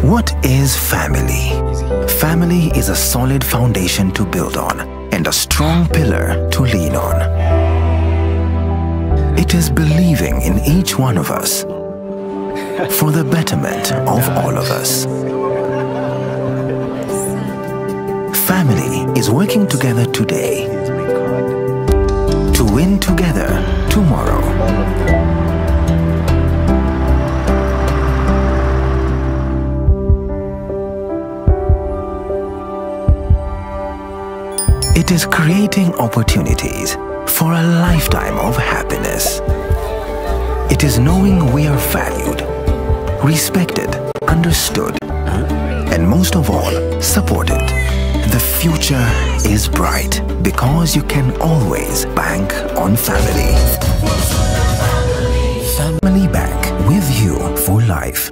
What is family? Family is a solid foundation to build on and a strong pillar to lean on. It is believing in each one of us for the betterment of all of us. Family is working together today to win together tomorrow. It is creating opportunities for a lifetime of happiness. It is knowing we are valued, respected, understood, and most of all, supported. The future is bright because you can always bank on family. Family Bank, with you for life.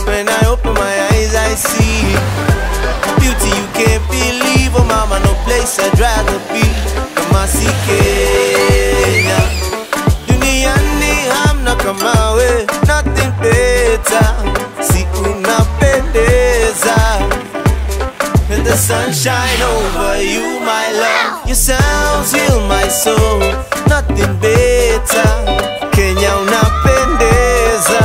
When I open my eyes, I see beauty you can't believe. Oh mama, no place I'd rather be. Kama si Kenya, duniani hamna kama we. Nothing better, si unapendeza. Let the sunshine over you, my love. Your sounds heal my soul. Nothing better, Kenya unapendeza.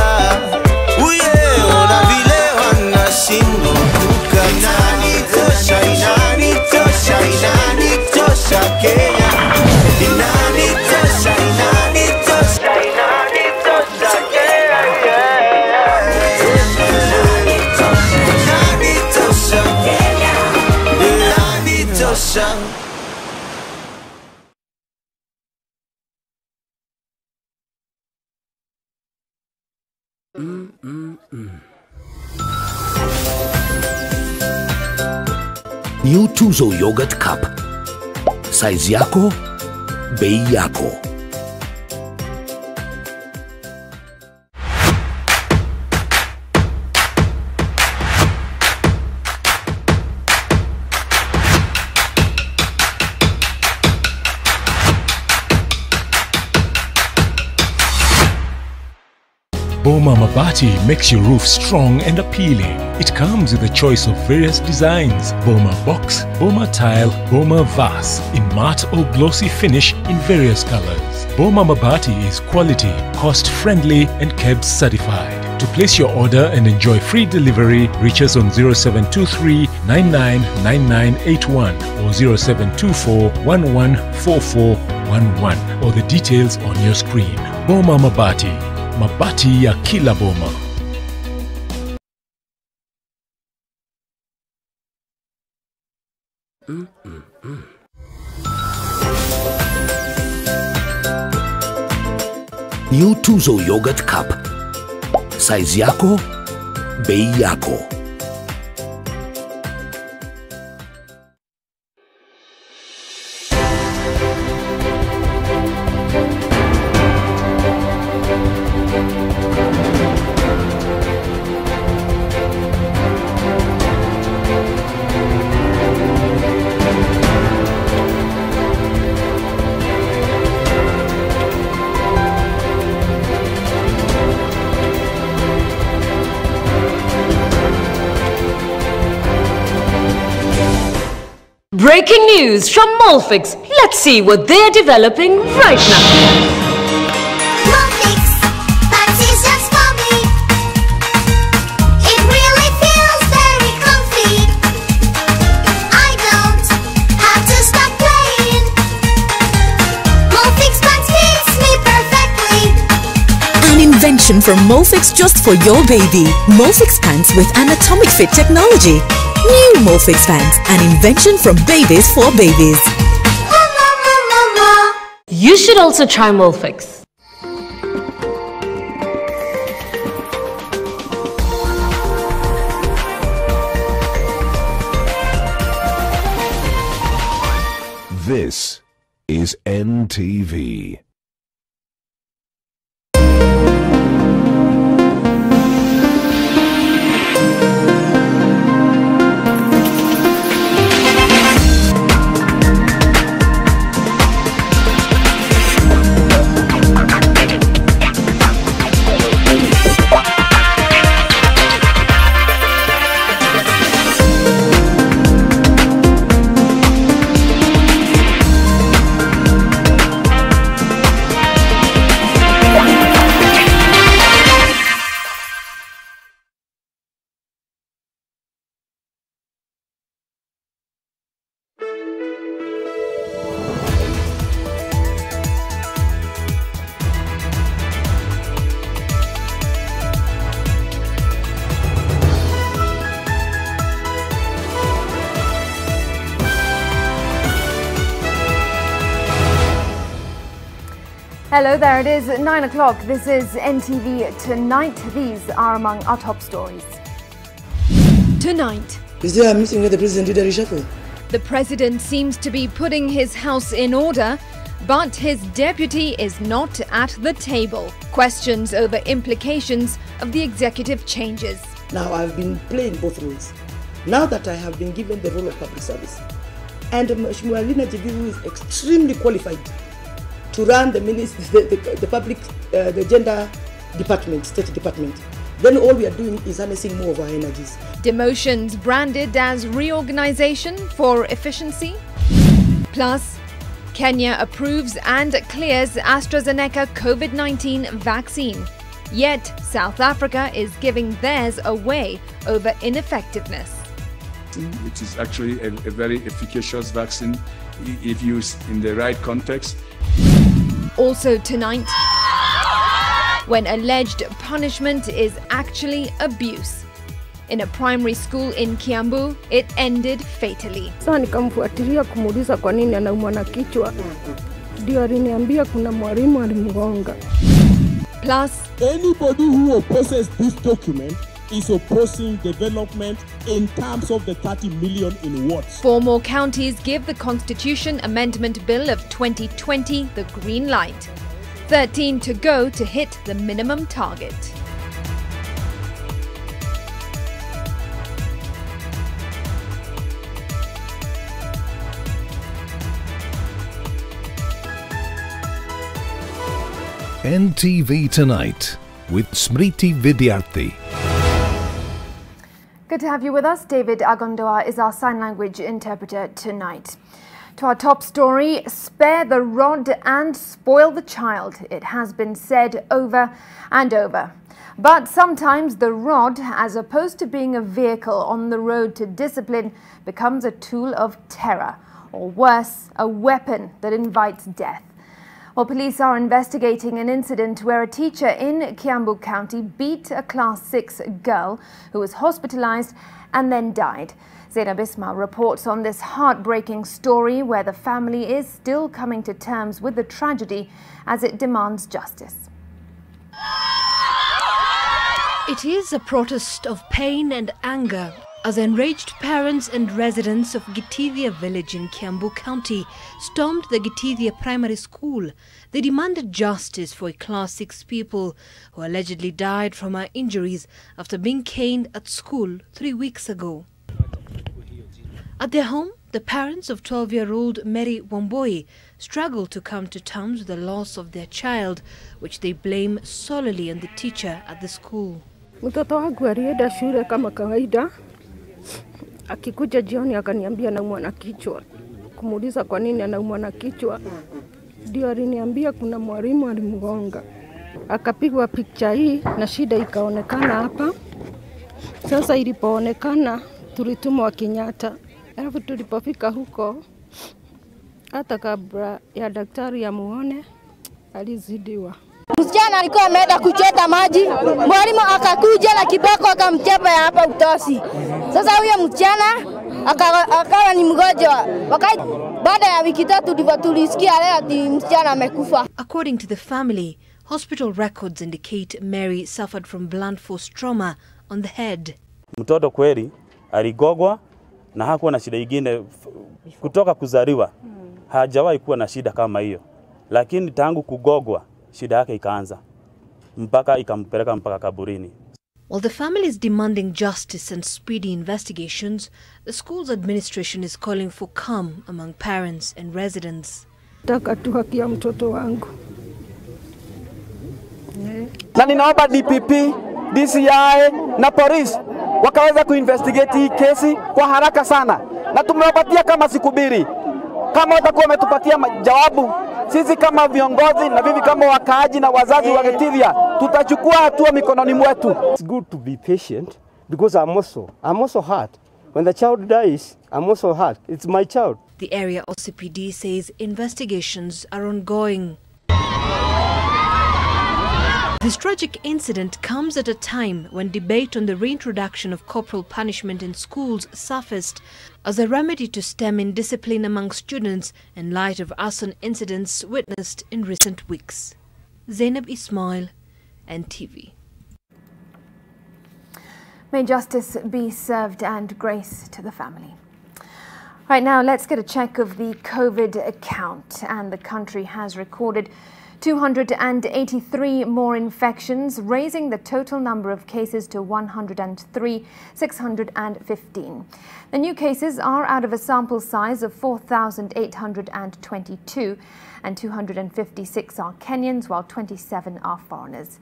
New Tuzo Yogurt Cup. Size yako, bei yako. Boma Mabati makes your roof strong and appealing. It comes with a choice of various designs: Boma Box, Boma Tile, Boma Vase, in matte or glossy finish in various colors. Boma Mabati is quality, cost-friendly and KEBS certified. To place your order and enjoy free delivery, reach us on 0723 999981 or 0724 114411 or the details on your screen. Boma Mabati. Mabati ya kila boma. New Tuzo Yogurt Cup. Size yako, bei yako. Breaking news from Molfix. Let's see what they're developing right now. Molfix, that is just for me. It really feels very comfy. I don't have to stop playing. Molfix pants fits me perfectly. An invention from Molfix just for your baby. Molfix pants with anatomic fit technology. New Molfix pants, an invention from babies for babies. You should also try Molfix. This is NTV. Hello there, it is 9 o'clock. This is NTV Tonight. These are among our top stories. Tonight, Is there a meeting with the president did a reshuffle? the president seems to be putting his house in order, but his deputy is not at the table. Questions over implications of the executive changes. Now I've been playing both roles. Now that I have been given the role of public service, and Mheshimiwa Lina Jibiru is extremely qualified to run the gender department, state department, then all we are doing is harnessing more of our energies. Demotions branded as reorganization for efficiency. Plus, Kenya approves and clears AstraZeneca COVID-19 vaccine. Yet, South Africa is giving theirs away over ineffectiveness. It is actually a very efficacious vaccine if used in the right context. Also tonight, when alleged punishment is actually abuse. In a primary school in Kiambu, it ended fatally. Sasa nikamfuatilia kumuuliza kwa nini anaumwa na kichwa. Ndio aliniambia kuna mwalimu alimgonga. Plus, anybody who opposes this document is opposing development in terms of the 30 million in words. 4 more counties give the Constitution Amendment Bill of 2020 the green light. 13 to go to hit the minimum target. NTV Tonight with Smriti Vidyarthi. Good to have you with us. David Agondoa is our sign language interpreter tonight. To our top story, spare the rod and spoil the child. It has been said over and over. But sometimes the rod, as opposed to being a vehicle on the road to discipline, becomes a tool of terror, or worse, a weapon that invites death. Well, police are investigating an incident where a teacher in Kiambu County beat a Class 6 girl who was hospitalized and then died. Zainab Ismail reports on this heartbreaking story where the family is still coming to terms with the tragedy as it demands justice. It is a protest of pain and anger as enraged parents and residents of Gitivia village in Kiambu County stormed the Gitivia primary school. They demanded justice for a Class 6 pupil who allegedly died from her injuries after being caned at school 3 weeks ago. At their home, the parents of 12-year-old Mary Wamboi struggled to come to terms with the loss of their child, which they blame solely on the teacher at the school. Mtoto wangu alienda shule kama kawaida. Akikuja jioni akaniambia anaumwa na kichwa. Kumuuliza kwa nini anaumwa na kichwa. Ndio aliniambia kuna mwalimu alimgonga. Akapigwa picha hii na shida ikaonekana hapa. Sasa ilipoonekana tulitumwa Kenyatta. Alafu tulipofika huko hata kabla ya daktari amuone alizidiwa. Msichana alikuwa ameenda kuchota maji, mwalimu akakuja na kiboko akamchapa hapa utosi. Sasa huyo msichana akawa ni mgonjwa. Baada ya wiki 3 ndivyo tulisikia leo ati msichana amekufa. According to the family, hospital records indicate Mary suffered from blunt force trauma on the head. Mtoto kweli aligogwa na hakuwa na shida nyingine kutoka kuzaliwa. Hajawahi kuwa na shida kama hiyo. Lakini tangu kugogwa shida yake ikaanza mpaka ikampeleka mpaka kaburini. While the family is demanding justice and speedy investigations, the school's administration is calling for calm among parents and residents. Nataka tu haki ya mtoto wangu. Na ninaomba DPP, DCI na police wakaweza kuinvestigate hii kesi kwa haraka sana. Na tumewapatia kama siku 2. Kama watakuwa wametupatia jawabu, sisi kama viongozi na vivi kama wakaaji na wazazi wa Gitivia tutachukua hatua mikononi mwetu. It's good to be patient because I'm also hurt. When the child dies, I'm also hurt. It's my child. The area OCPD says investigations are ongoing. This tragic incident comes at a time when debate on the reintroduction of corporal punishment in schools surfaced as a remedy to stem indiscipline among students in light of arson incidents witnessed in recent weeks. Zainab Ismail, NTV. May justice be served and grace to the family. Right now, let's get a check of the COVID count. And the country has recorded 283 more infections, raising the total number of cases to 103,615. The new cases are out of a sample size of 4,822, and 256 are Kenyans, while 27 are foreigners.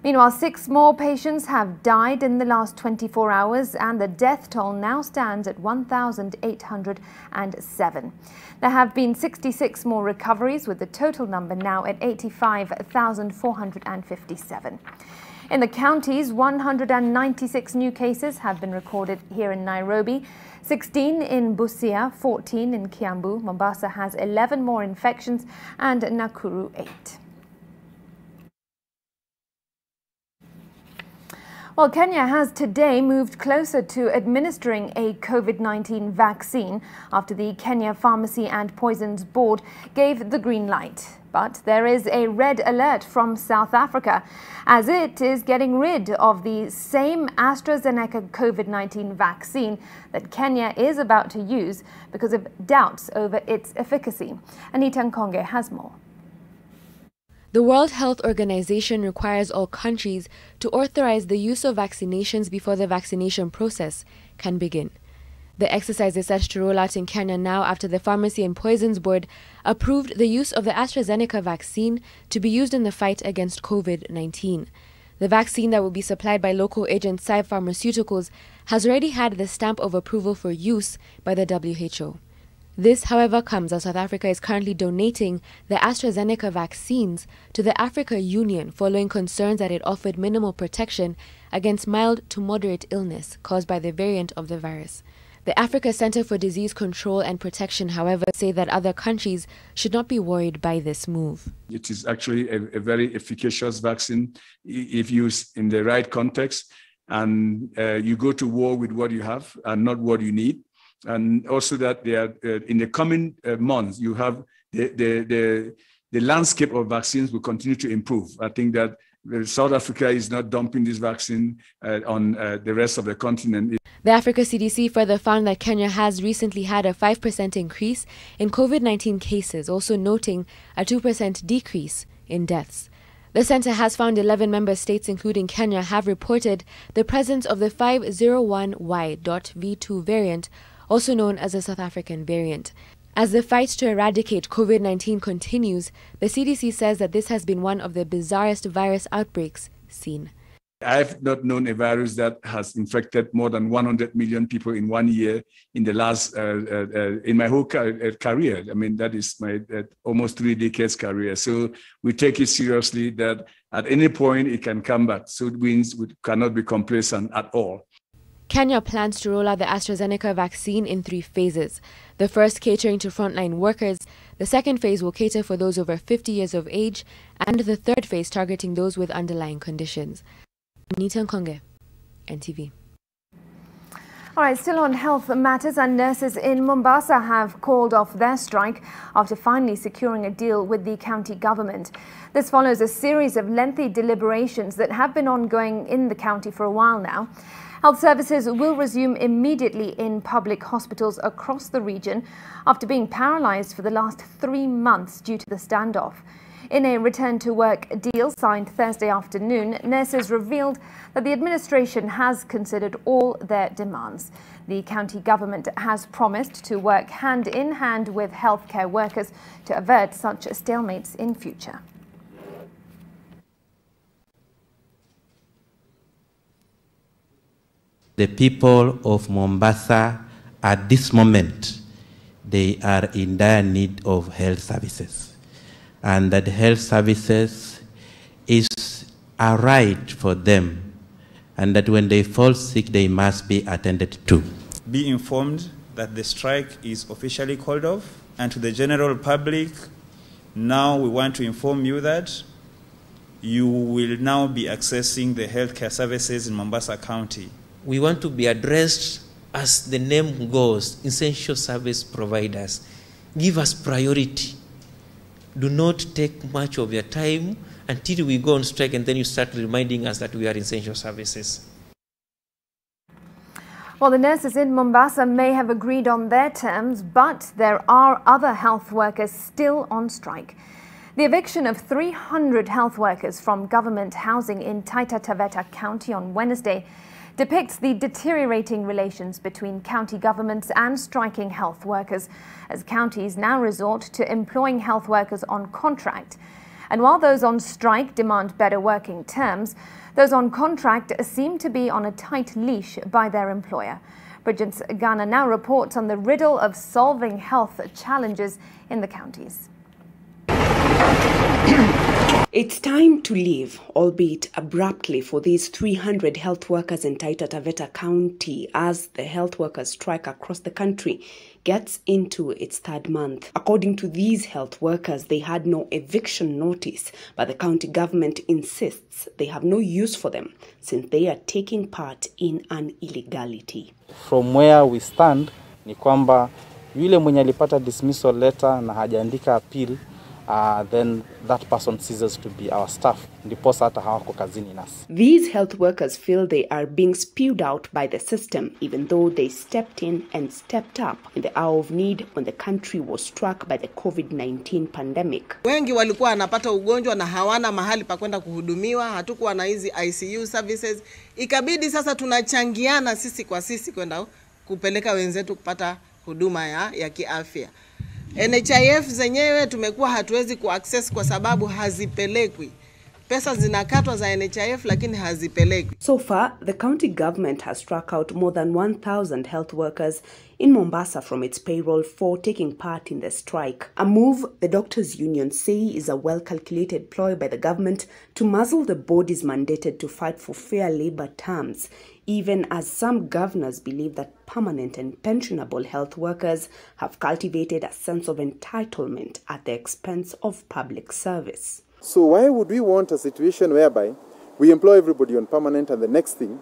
Meanwhile, 6 more patients have died in the last 24 hours, and the death toll now stands at 1,807. There have been 66 more recoveries, with the total number now at 85,457. In the counties, 196 new cases have been recorded here in Nairobi, 16 in Busia, 14 in Kiambu. Mombasa has 11 more infections, and Nakuru 8. Well, Kenya has today moved closer to administering a COVID-19 vaccine after the Kenya Pharmacy and Poisons Board gave the green light. But there is a red alert from South Africa, as it is getting rid of the same AstraZeneca COVID-19 vaccine that Kenya is about to use because of doubts over its efficacy. Anita Nkonge has more. The World Health Organization requires all countries to authorize the use of vaccinations before the vaccination process can begin. The exercise is set to roll out in Kenya now after the Pharmacy and Poisons Board approved the use of the AstraZeneca vaccine to be used in the fight against COVID-19. The vaccine that will be supplied by local agent Sai Pharmaceuticals has already had the stamp of approval for use by the WHO. This, however, comes as South Africa is currently donating the AstraZeneca vaccines to the Africa Union following concerns that it offered minimal protection against mild to moderate illness caused by the variant of the virus. The Africa Center for Disease Control and Protection, however, say that other countries should not be worried by this move. It is actually a very efficacious vaccine if used in the right context, and you go to war with what you have and not what you need. And also that they are, in the coming months, you have the landscape of vaccines will continue to improve. I think that South Africa is not dumping this vaccine on the rest of the continent. The Africa CDC further found that Kenya has recently had a 5% increase in COVID-19 cases, also noting a 2% decrease in deaths. The center has found 11 member states, including Kenya, have reported the presence of the 501Y.V2 variant, also known as the South African variant. As the fight to eradicate COVID-19 continues, the CDC says that this has been one of the bizarrest virus outbreaks seen. I've not known a virus that has infected more than 100 million people in 1 year in the last, in my whole career. I mean, that is my almost 3 decades career. So we take it seriously that at any point it can come back. So it means we cannot be complacent at all. Kenya plans to roll out the AstraZeneca vaccine in 3 phases. The first catering to frontline workers, the second phase will cater for those over 50 years of age, and the third phase targeting those with underlying conditions. Anita Nkonge, NTV. All right, still on health matters, and nurses in Mombasa have called off their strike after finally securing a deal with the county government. This follows a series of lengthy deliberations that have been ongoing in the county for a while now. Health services will resume immediately in public hospitals across the region after being paralysed for the last 3 months due to the standoff. In a return-to-work deal signed Thursday afternoon, nurses revealed that the administration has considered all their demands. The county government has promised to work hand-in-hand with healthcare workers to avert such stalemates in future. The people of Mombasa at this moment, they are in dire need of health services. And that health services is a right for them. And that when they fall sick, they must be attended to. Be informed that the strike is officially called off. And to the general public, now we want to inform you that you will now be accessing the healthcare services in Mombasa County. We want to be addressed as the name goes, essential service providers. Give us priority. do not take much of your time until we go on strike, and then you start reminding us that we are essential services. Well, the nurses in Mombasa may have agreed on their terms, but there are other health workers still on strike. The eviction of 300 health workers from government housing in Taita Taveta County on Wednesday depicts the deteriorating relations between county governments and striking health workers, as counties now resort to employing health workers on contract. And while those on strike demand better working terms, those on contract seem to be on a tight leash by their employer. Bridget's Ghana now reports on the riddle of solving health challenges in the counties. It's time to leave, albeit abruptly, for these 300 health workers in Taita Taveta County as the health workers strike across the country gets into its third month. According to these health workers, they had no eviction notice, but the county government insists they have no use for them since they are taking part in an illegality. From where we stand, ni kwamba yule mwenye alipata dismissal letter na hajaandika appeal, then that person ceases to be our staff. Ndiposa hata hawako kazini nasi. These health workers feel they are being spewed out by the system, even though they stepped in and stepped up in the hour of need when the country was struck by the COVID-19 pandemic. Wengi walikuwa wanapata ugonjwa na hawana mahali pa kwenda kuhudumiwa, hatukuwa na hizi ICU services. Ikabidi sasa tunachangiana sisi kwa sisi kwenda kupeleka wenzetu kupata huduma ya kiafya. NHIF zenyewe tumekuwa hatuwezi kuaccess kwa sababu hazipelekwi. Pesa zinakatwa za NHIF lakini hazipelekwi. So far, the county government has struck out more than 1,000 health workers in Mombasa from its payroll for taking part in the strike. A move the doctors' union say is a well-calculated ploy by the government to muzzle the bodies mandated to fight for fair labor terms, even as some governors believe that permanent and pensionable health workers have cultivated a sense of entitlement at the expense of public service. So why would we want a situation whereby we employ everybody on permanent and the next thing,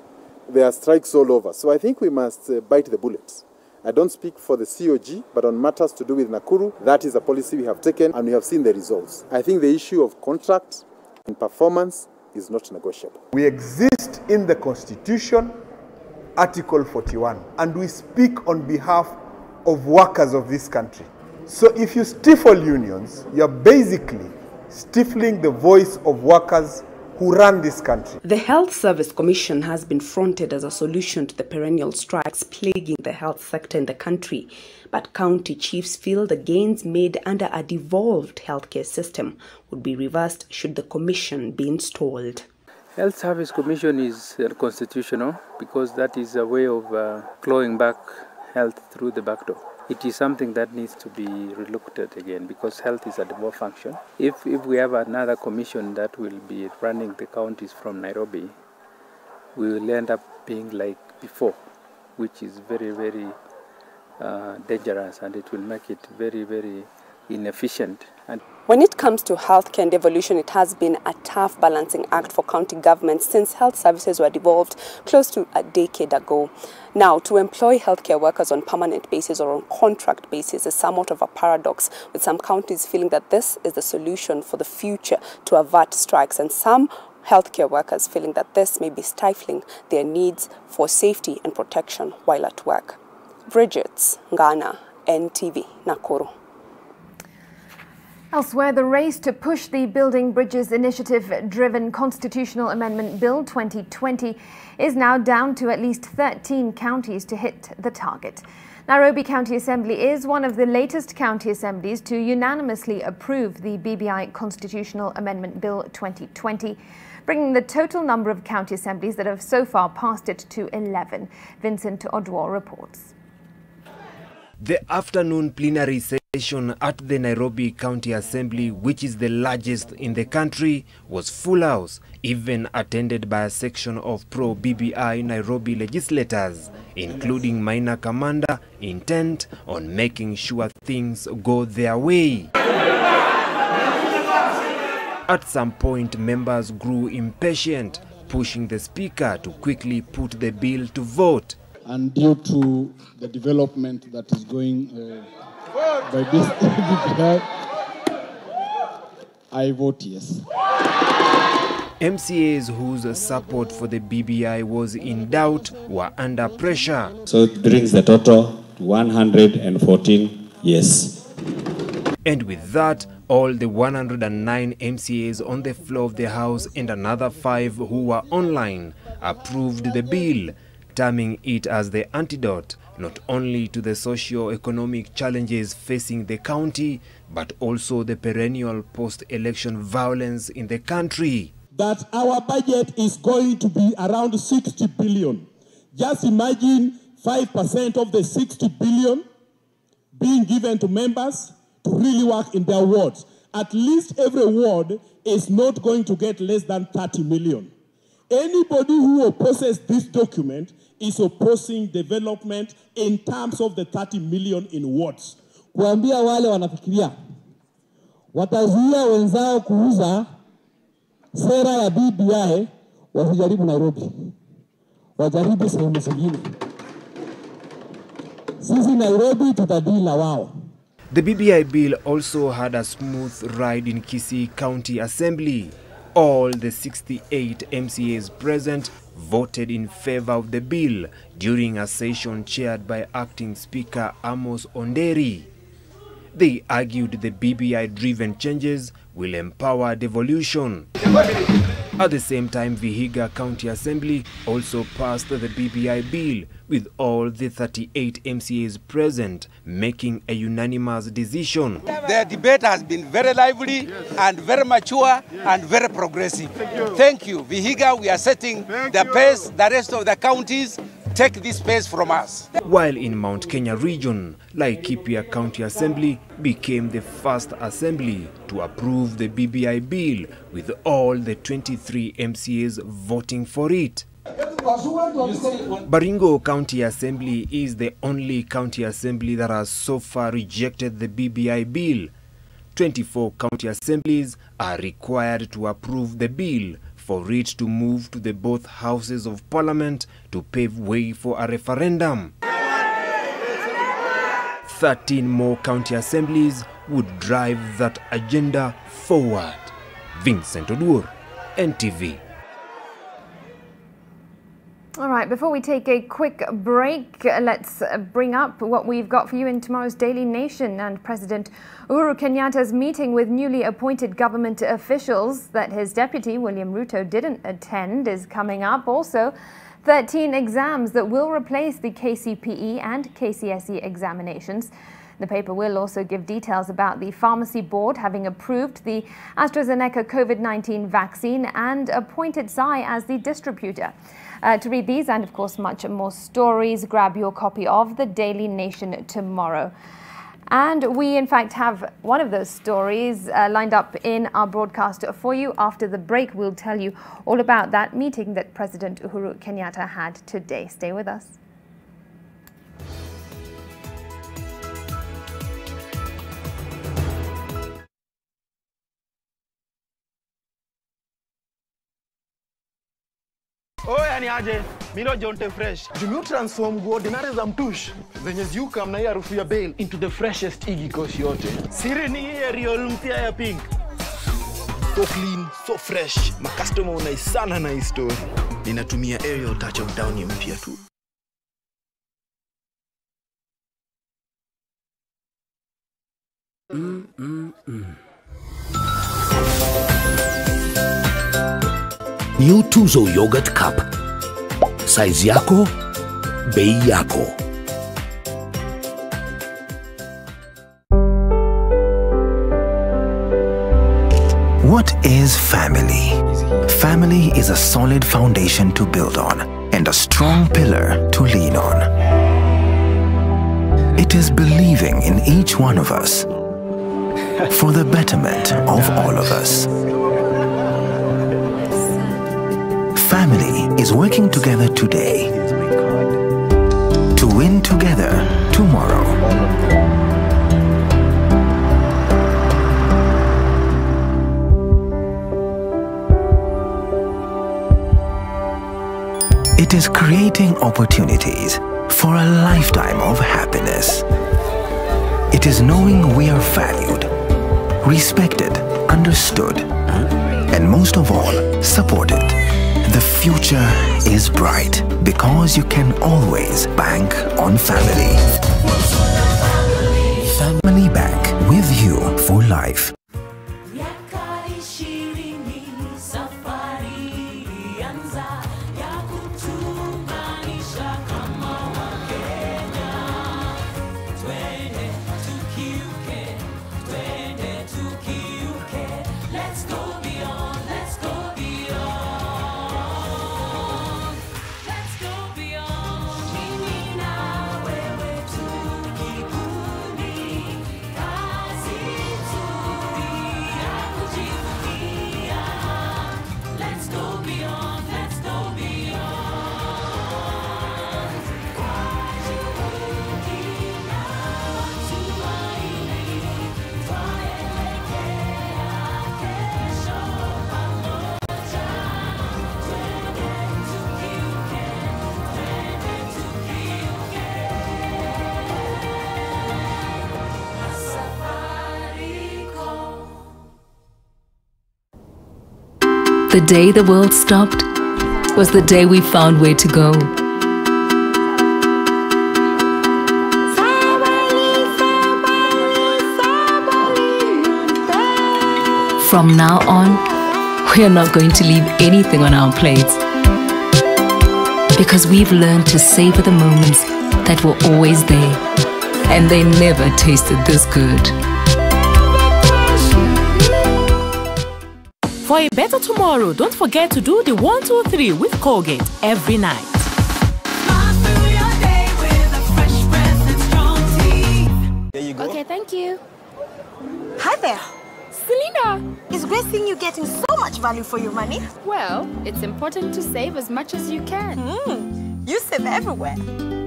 there are strikes all over? So I think we must bite the bullets. I don't speak for the COG, but on matters to do with Nakuru, that is a policy we have taken and we have seen the results. I think the issue of contract and performance is not negotiable. We exist in the Constitution, Article 41, and we speak on behalf of workers of this country. So if you stifle unions, you're basically stifling the voice of workers who run this country. The Health Service Commission has been fronted as a solution to the perennial strikes plaguing the health sector in the country. But county chiefs feel the gains made under a devolved healthcare system would be reversed should the commission be installed. Health Service Commission is unconstitutional because that is a way of clawing back health through the back door. It is something that needs to be relooked at again because health is a devolved function. If we have another commission that will be running the counties from Nairobi, we will end up being like before, which is very, very dangerous, and it will make it very, very inefficient. And when it comes to healthcare and devolution, it has been a tough balancing act for county governments since health services were devolved close to a decade ago. Now, to employ healthcare workers on permanent basis or on contract basis is somewhat of a paradox, with some counties feeling that this is the solution for the future to avert strikes, and some healthcare workers feeling that this may be stifling their needs for safety and protection while at work. Bridget's Ghana, NTV, Nakuru. Elsewhere, the race to push the Building Bridges Initiative-driven Constitutional Amendment Bill 2020 is now down to at least 13 counties to hit the target. Nairobi County Assembly is one of the latest county assemblies to unanimously approve the BBI Constitutional Amendment Bill 2020, bringing the total number of county assemblies that have so far passed it to 11. Vincent Odwar reports. The afternoon plenary session at the Nairobi County Assembly, which is the largest in the country, was full house, even attended by a section of pro-BBI Nairobi legislators, including Maina Kamanda, intent on making sure things go their way. At some point, members grew impatient, pushing the speaker to quickly put the bill to vote. And due to the development that is going by this BBI, I vote yes. MCAs whose support for the BBI was in doubt were under pressure. So it brings the total to 114 yes. And with that, all the 109 MCAs on the floor of the House and another 5 who were online approved the bill, terming it as the antidote not only to the socio-economic challenges facing the county, but also the perennial post-election violence in the country. That our budget is going to be around 60 billion. Just imagine 5% of the 60 billion being given to members to really work in their wards. At least every ward is not going to get less than 30 million. Anybody who opposes this document is opposing development in terms of the 30 million in wards. Kuambia wale wanafikiria watazuia wenzao kuuza sera ya BBI, wasijaribu Nairobi, wajaribu sehemu zingine. Sisi Nairobi tutadila wao. The BBI bill also had a smooth ride in Kisii County Assembly. All the 68 MCAs present voted in favor of the bill during a session chaired by Acting Speaker Amos Onderi. They argued the BBI-driven changes will empower devolution. At the same time, Vihiga County Assembly also passed the BBI bill, with all the 38 MCAs present making a unanimous decision. The debate has been very lively and very mature and very progressive. Thank you. Vihiga, we are setting the pace. The rest of the counties take this pace from us. While in Mount Kenya region, Laikipia County Assembly became the first assembly to approve the BBI bill, with all the 23 MCAs voting for it. Baringo County Assembly is the only county assembly that has so far rejected the BBI bill. 24 county assemblies are required to approve the bill for it to move to the both houses of parliament to pave way for a referendum. 13 more county assemblies would drive that agenda forward. Vincent Odur, NTV. All right, before we take a quick break, let's bring up what we've got for you in tomorrow's Daily Nation. And President Uhuru Kenyatta's meeting with newly appointed government officials that his deputy, William Ruto, didn't attend is coming up. Also, 13 exams that will replace the KCPE and KCSE examinations. The paper will also give details about the Pharmacy Board having approved the AstraZeneca COVID-19 vaccine and appointed Sai as the distributor. To read these and, of course, much more stories, grab your copy of the Daily Nation tomorrow. And we, in fact, have one of those stories lined up in our broadcast for you. After the break, we'll tell you all about that meeting that President Uhuru Kenyatta had today. Stay with us. Oh, yani aje, mino jonte fresh. Jumi transform go ordinary za mtush. Zenye ziuka mna hii harufu ya bail into the freshest igi kosi yote. Siri ni hii Ariel mpya ya pink. So clean, so fresh. Ma customer unaisana na hii story. Ninatumia Ariel touch of down mpya tu. New Tuzo Yogurt Cup. Size yako, bei yako. What is family? Family is a solid foundation to build on and a strong pillar to lean on. It is believing in each one of us for the betterment of all of us. Family is working together today to win together tomorrow. It is creating opportunities for a lifetime of happiness. It is knowing we are valued, respected, understood, and most of all, supported. The future is bright because you can always bank on family. Family Bank, with you for life. The day the world stopped was the day we found where to go. From now on, we are not going to leave anything on our plates, because we've learned to savor the moments that were always there, and they never tasted this good. For a better tomorrow, don't forget to do the 1, 2, 3 with Colgate every night. There you go. Okay, thank you. Hi there. Selena! It's great seeing you getting so much value for your money. Well, it's important to save as much as you can. You save everywhere.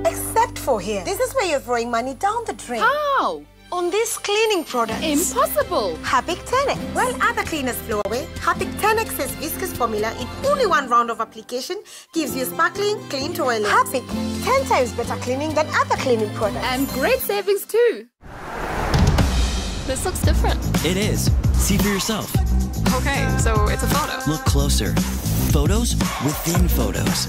Except for here. This is where you're throwing money down the drain. How? On these cleaning products. Impossible. Harpic 10X. While other cleaners flow away, Harpic 10X's viscous formula in only one round of application gives you sparkling, clean toilet. Harpic, 10 times better cleaning than other cleaning products. And great savings too. This looks different. It is. See for yourself. Okay, so it's a photo. Look closer. Photos within photos.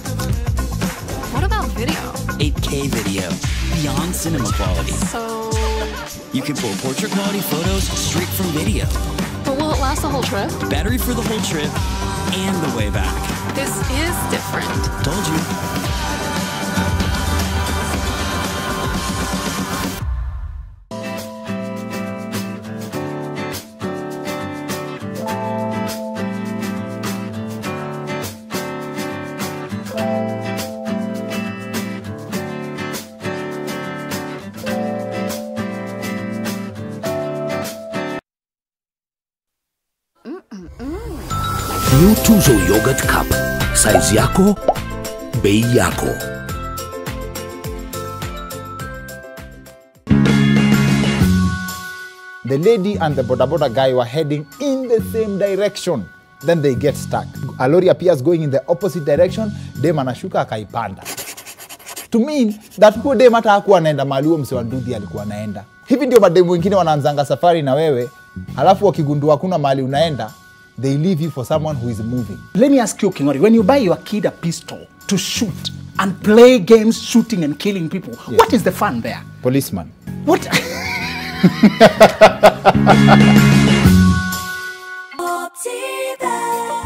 What about video? 8K video. Beyond cinema quality. So... you can pull portrait quality photos straight from video. But will it last the whole trip? Battery for the whole trip and the way back. This is different. Told you. New Tuzo Yogurt Cup. Size yako, bei yako. The lady and the boda guy were heading in the same direction. Then they get stuck. A lorry appears going in the opposite direction. Dem anashuka akaipanda. To mean that huo dem hata hakuwa anaenda mahali huo mse wa nduthi alikuwa anaenda. Hivi ndio mademu wengine wanaanzanga safari na wewe, halafu wakigundua hakuna mahali unaenda, they leave you for someone who is moving. Let me ask you, Kingori, when you buy your kid a pistol to shoot and play games shooting and killing people, yes, what is the fun there? Policeman. What?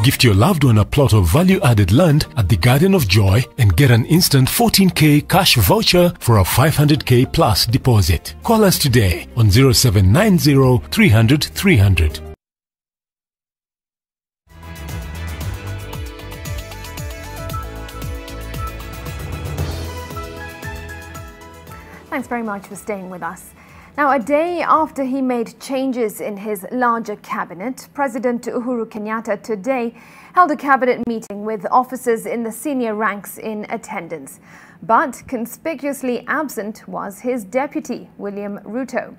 Gift your loved one a plot of value-added land at the Garden of Joy and get an instant 14K cash voucher for a 500K plus deposit. Call us today on 0790 300 300. Thanks very much for staying with us. Now, a day after he made changes in his larger cabinet, President Uhuru Kenyatta today held a cabinet meeting with officers in the senior ranks in attendance. But conspicuously absent was his deputy, William Ruto.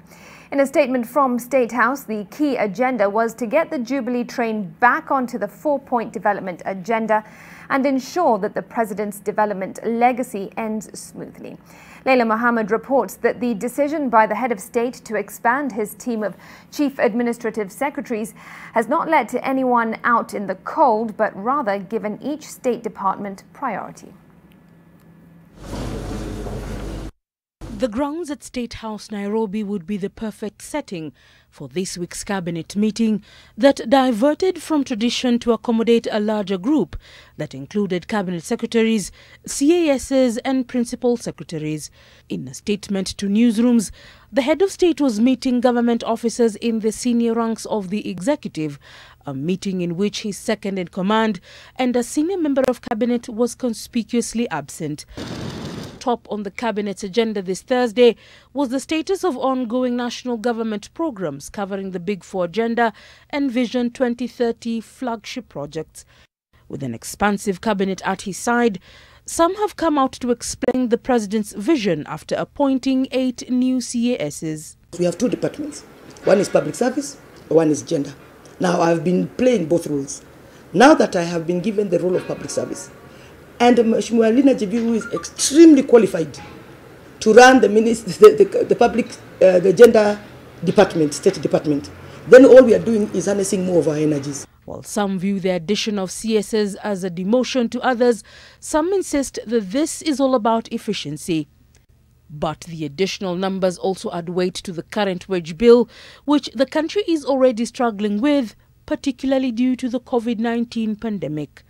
In a statement from State House, the key agenda was to get the Jubilee train back onto the 4-point development agenda and ensure that the president's development legacy ends smoothly. Leila Mohammed reports that the decision by the head of state to expand his team of chief administrative secretaries has not led to anyone out in the cold, but rather given each state department priority. The grounds at State House, Nairobi would be the perfect setting for this week's cabinet meeting that diverted from tradition to accommodate a larger group that included cabinet secretaries, CASs and principal secretaries. In a statement to newsrooms, the head of state was meeting government officers in the senior ranks of the executive, a meeting in which his second in command and a senior member of cabinet was conspicuously absent. Top on the cabinet's agenda this Thursday was the status of ongoing national government programs covering the Big Four agenda and Vision 2030 flagship projects. With an expansive cabinet at his side, some have come out to explain the president's vision after appointing 8 new CASs. We have 2 departments. One is public service, one is gender. Now I've been playing both roles. Now that I have been given the role of public service, and Mheshimiwa Lina Jibi, who is extremely qualified to run the gender department, state department, then all we are doing is harnessing more of our energies. While some view the addition of CSs as a demotion to others, some insist that this is all about efficiency. But the additional numbers also add weight to the current wage bill, which the country is already struggling with, particularly due to the COVID-19 pandemic.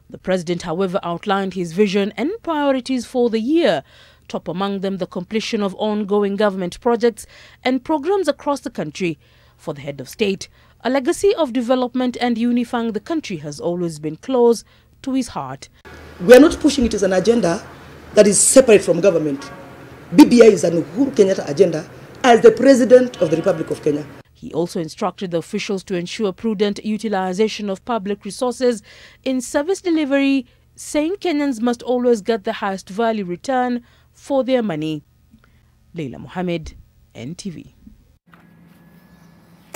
The president, however, outlined his vision and priorities for the year, top among them the completion of ongoing government projects and programs across the country. For the head of state, a legacy of development and unifying the country has always been close to his heart. We are not pushing it as an agenda that is separate from government. BBI is an Uhuru Kenyatta agenda as the President of the Republic of Kenya. He also instructed the officials to ensure prudent utilization of public resources in service delivery, saying Kenyans must always get the highest value return for their money. Leila Mohammed, NTV.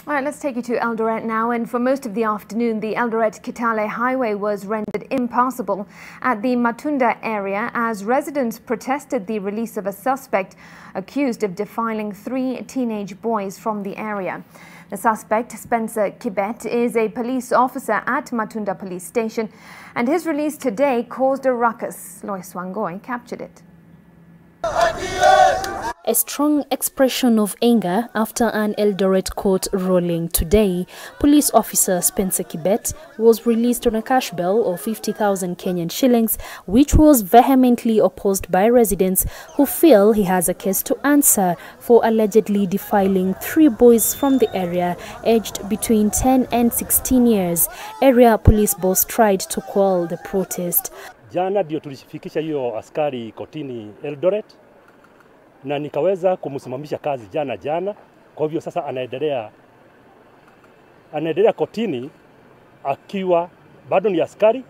All right, let's take you to Eldoret now. And for most of the afternoon, the Eldoret-Kitale highway was rendered impassable at the Matunda area as residents protested the release of a suspect accused of defiling 3 teenage boys from the area. The suspect, Spencer Kibet, is a police officer at Matunda Police Station, and his release today caused a ruckus. Lois Wangoi captured it. A strong expression of anger after an Eldoret court ruling today. Police officer Spencer Kibet was released on a cash bail of 50,000 Kenyan shillings, which was vehemently opposed by residents who feel he has a case to answer for allegedly defiling 3 boys from the area aged between 10 and 16 years. Area police boss tried to quell the protest. Jana ndio tulifikisha hiyo askari kotini Eldoret na nikaweza kumsimamisha kazi jana. Kwa hivyo sasa anaendelea kotini akiwa bado ni askari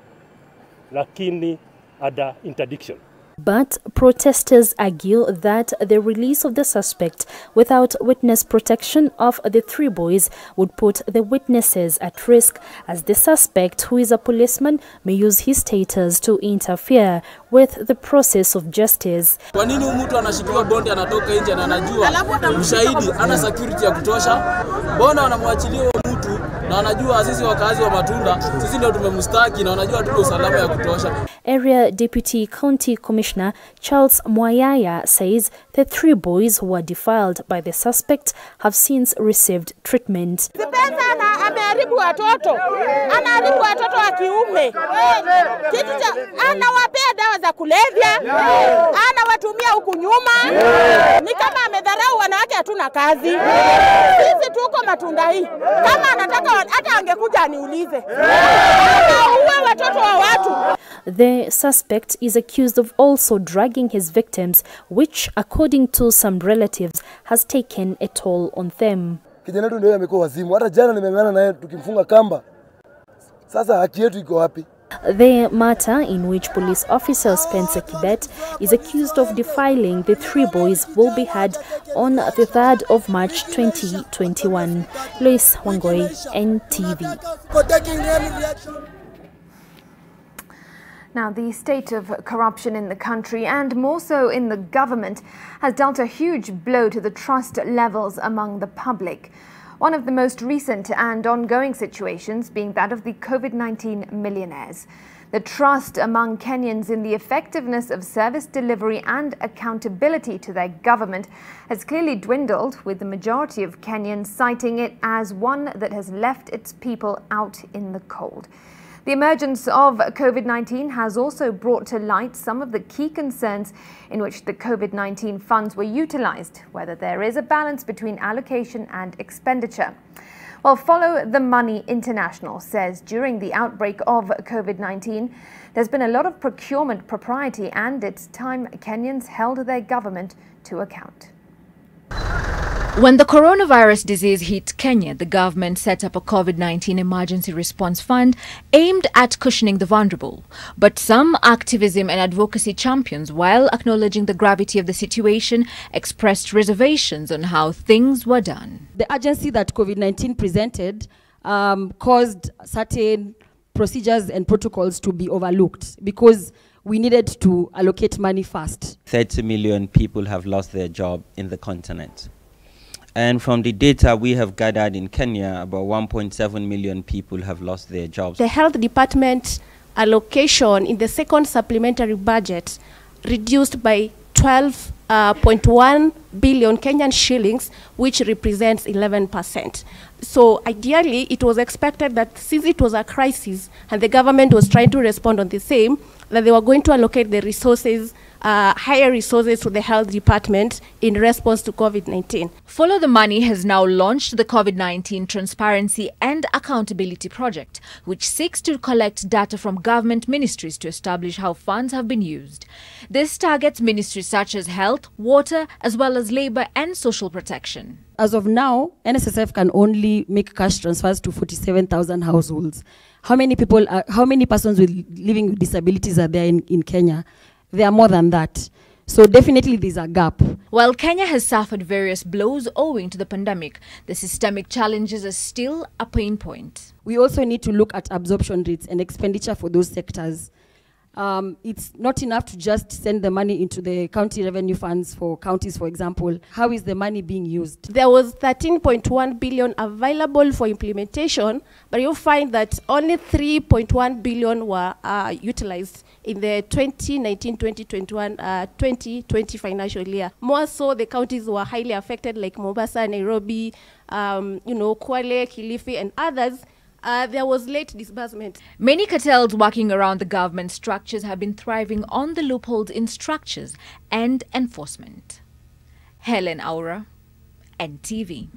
lakini ada interdiction. But protesters argue that the release of the suspect without witness protection of the 3 boys would put the witnesses at risk, as the suspect, who is a policeman, may use his status to interfere with the process of justice. Kwa nini mtu anashikiwa bondi anatoka nje na anajua mshahidi ana security ya kutosha? Mbona wanamwachilia mtu na anajua sisi wakazi wa Matunda sisi ndio tumemstaki na anajua tuko usalama ya kutosha? Area Deputy County Commissioner Charles Mwayaya says the 3 boys who were defiled by the suspect have since received treatment. Spencer ameharibu watoto, anaharibu watoto wa kiume. Anawapea dawa za kulevya, anawatumia huku nyuma. Ni kama amedharau wanawake, hatuna kazi. Sisi tuko Matunda hii. Kama anataka hata angekuja aniulize. Uwe watoto wa watu. The suspect is accused of also drugging his victims, which, according to some relatives, has taken a toll on them. Kijana tu ndio amekuwa wazimu. Hata jana nimemeana naye tukimfunga kamba. Sasa haki yetu iko wapi? The matter, in which police officer Spencer Kibet is accused of defiling the 3 boys, will be heard on the 3rd of March 2021. Lois Wangoi, NTV. Now, the state of corruption in the country, and more so in the government, has dealt a huge blow to the trust levels among the public. One of the most recent and ongoing situations being that of the COVID-19 millionaires. The trust among Kenyans in the effectiveness of service delivery and accountability to their government has clearly dwindled, with the majority of Kenyans citing it as one that has left its people out in the cold. The emergence of COVID-19 has also brought to light some of the key concerns in which the COVID-19 funds were utilized, whether there is a balance between allocation and expenditure. Well, Follow the Money International says during the outbreak of COVID-19, there's been a lot of procurement propriety, and it's time Kenyans held their government to account. When the coronavirus disease hit Kenya, the government set up a COVID-19 emergency response fund aimed at cushioning the vulnerable. But some activism and advocacy champions, while acknowledging the gravity of the situation, expressed reservations on how things were done. The urgency that COVID-19 presented caused certain procedures and protocols to be overlooked because we needed to allocate money fast. 30 million people have lost their job in the continent. And from the data we have gathered in Kenya, about 1.7 million people have lost their jobs. The health department allocation in the second supplementary budget reduced by 12.1 billion Kenyan shillings, which represents 11%. So ideally, it was expected that since it was a crisis and the government was trying to respond on the same, that they were going to allocate the resources, higher resources to the health department in response to COVID-19. Follow the Money has now launched the COVID-19 Transparency and Accountability Project, which seeks to collect data from government ministries to establish how funds have been used. This targets ministries such as health, water, as well as labor and social protection. As of now, NSSF can only make cash transfers to 47,000 households. How many persons living with disabilities are there in Kenya? There are more than that. So definitely there's a gap. While Kenya has suffered various blows owing to the pandemic, the systemic challenges are still a pain point. We also need to look at absorption rates and expenditure for those sectors. It's not enough to just send the money into the county revenue funds for counties, for example. How is the money being used? There was 13.1 billion available for implementation, but you'll find that only 3.1 billion were utilized in the 2019-2021, 2020 financial year. More so, the counties were highly affected, like Mombasa, Nairobi, Kwale, Kilifi, and others. There was late disbursement. Many cartels working around the government structures have been thriving on the loopholes in structures and enforcement. Helen Aura, NTV.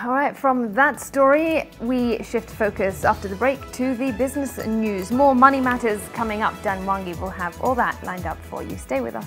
All right, from that story, we shift focus after the break to the business news. More money matters coming up. Dan Wangi will have all that lined up for you. Stay with us.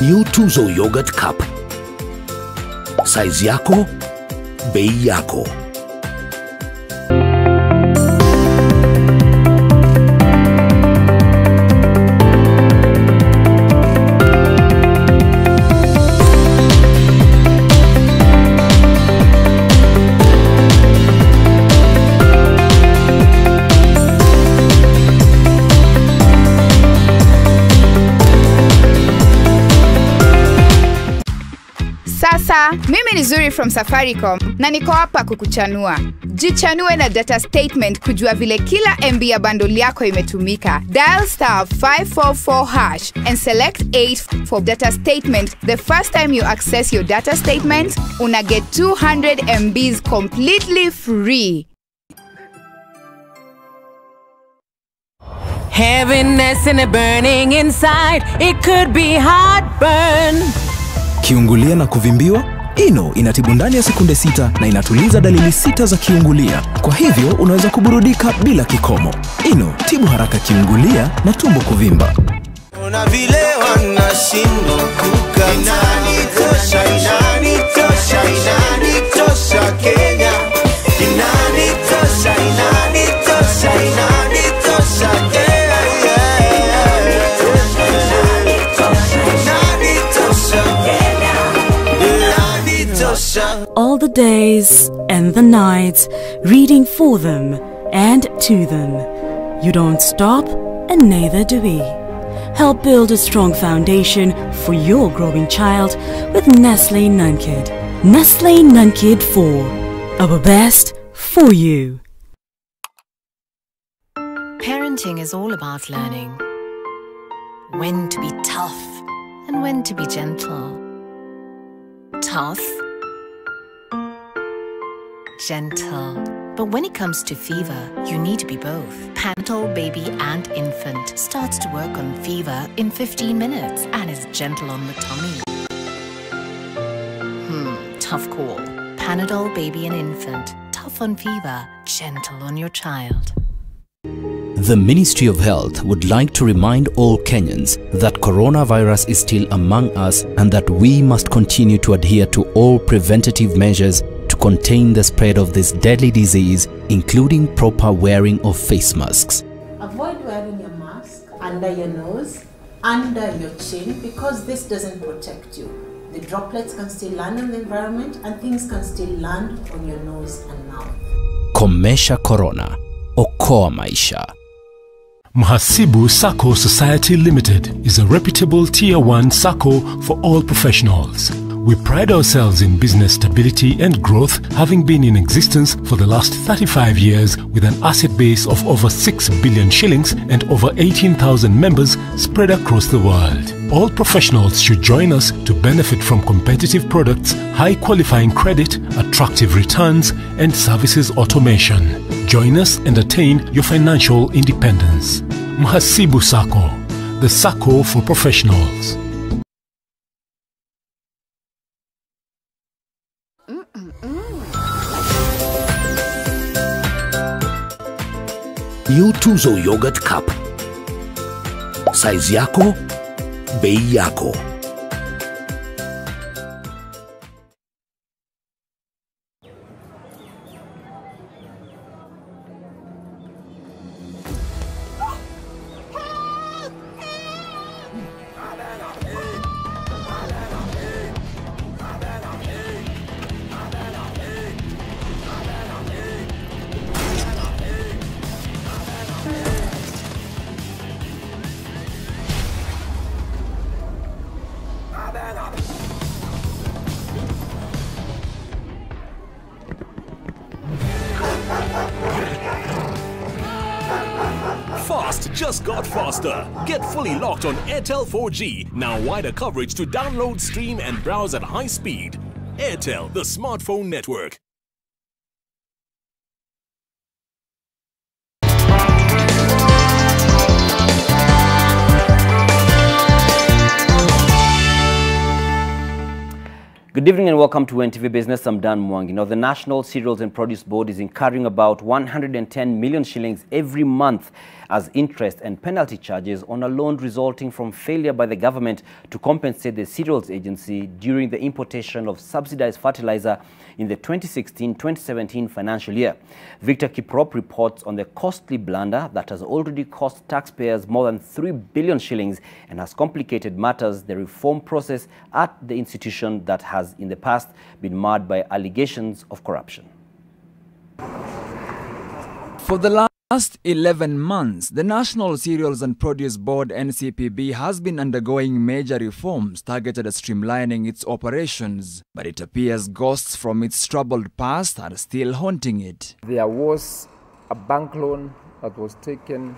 New Tuzo Yogurt Cup. Size yako, bei yako. Sasa, mimi ni Zuri from Safaricom na niko hapa kukuchanua. Jichanue na data statement kujua vile kila MB ya bundle yako imetumika. Dial *544# and select 8 for data statement. The first time you access your data statement, una get 200 MBs completely free. Heaviness and a burning inside, it could be heartburn. Kiungulia na kuvimbiwa? Ino inatibu ndani ya sekunde 6 na inatuliza dalili 6 za kiungulia. Kwa hivyo unaweza kuburudika bila kikomo. Ino, tibu haraka kiungulia na tumbo kuvimba. Una vile wanashindwa kukata. Inanitosha, inanitosha, inanitosha Kenya. Inanitosha, inanitosha, inanitosha Kenya. All the days and the nights, reading for them and to them. You don't stop, and neither do we. Help build a strong foundation for your growing child with Nestle Nunkid. Nestle Nunkid 4. Our best for you. Parenting is all about learning. When to be tough and when to be gentle. Tough, gentle. But when it comes to fever, you need to be both. Panadol Baby and Infant starts to work on fever in 15 minutes and is gentle on the tummy. Tough call. Panadol Baby and Infant. Tough on fever, gentle on your child. The Ministry of Health would like to remind all Kenyans that coronavirus is still among us and that we must continue to adhere to all preventative measures to contain the spread of this deadly disease, including proper wearing of face masks. Avoid wearing your mask under your nose, under your chin, because this doesn't protect you. The droplets can still land in the environment and things can still land on your nose and mouth. Komesha Corona. Okoa Maisha. Mhasibu Sacco Society Limited is a reputable Tier 1 Sacco for all professionals. We pride ourselves in business stability and growth, having been in existence for the last 35 years with an asset base of over 6 billion shillings and over 18,000 members spread across the world. All professionals should join us to benefit from competitive products, high qualifying credit, attractive returns, and services automation. Join us and attain your financial independence. Mhasibu Sacco, the Sacco for professionals. New Tuzo Yogurt Cup. Size yako, bei yako. Fast just got faster. Get fully locked on Airtel 4G. Now wider coverage to download, stream and browse at high speed. Airtel, the smartphone network. Good evening and welcome to NTV Business. I'm Dan Mwangi. Now, the National Cereals and Produce Board is incurring about 110 million shillings every month as interest and penalty charges on a loan resulting from failure by the government to compensate the cereals agency during the importation of subsidized fertilizer in the 2016-2017 financial year. Victor Kiprop reports on the costly blunder that has already cost taxpayers more than 3 billion shillings and has complicated matters, the reform process at the institution that has in the past been marred by allegations of corruption. For the last 11 months, the National Cereals and Produce Board (NCPB) has been undergoing major reforms targeted at streamlining its operations, but it appears ghosts from its troubled past are still haunting it. There was a bank loan that was taken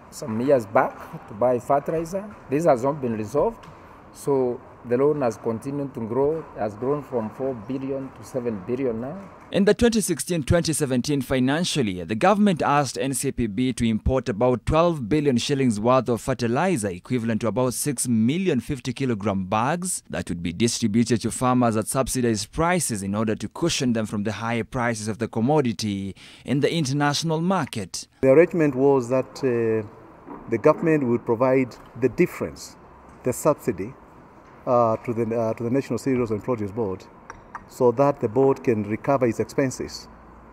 some years back to buy fertilizer. This has not been resolved, so The loan has continued to grow, has grown from 4 billion to 7 billion now. In the 2016-2017 financial year, the government asked NCPB to import about 12 billion shillings worth of fertilizer, equivalent to about 6 million 50-kilogram bags, that would be distributed to farmers at subsidized prices in order to cushion them from the higher prices of the commodity in the international market. The arrangement was that the government would provide the difference, the subsidy, to the National Cereals and Produce Board, so that the board can recover its expenses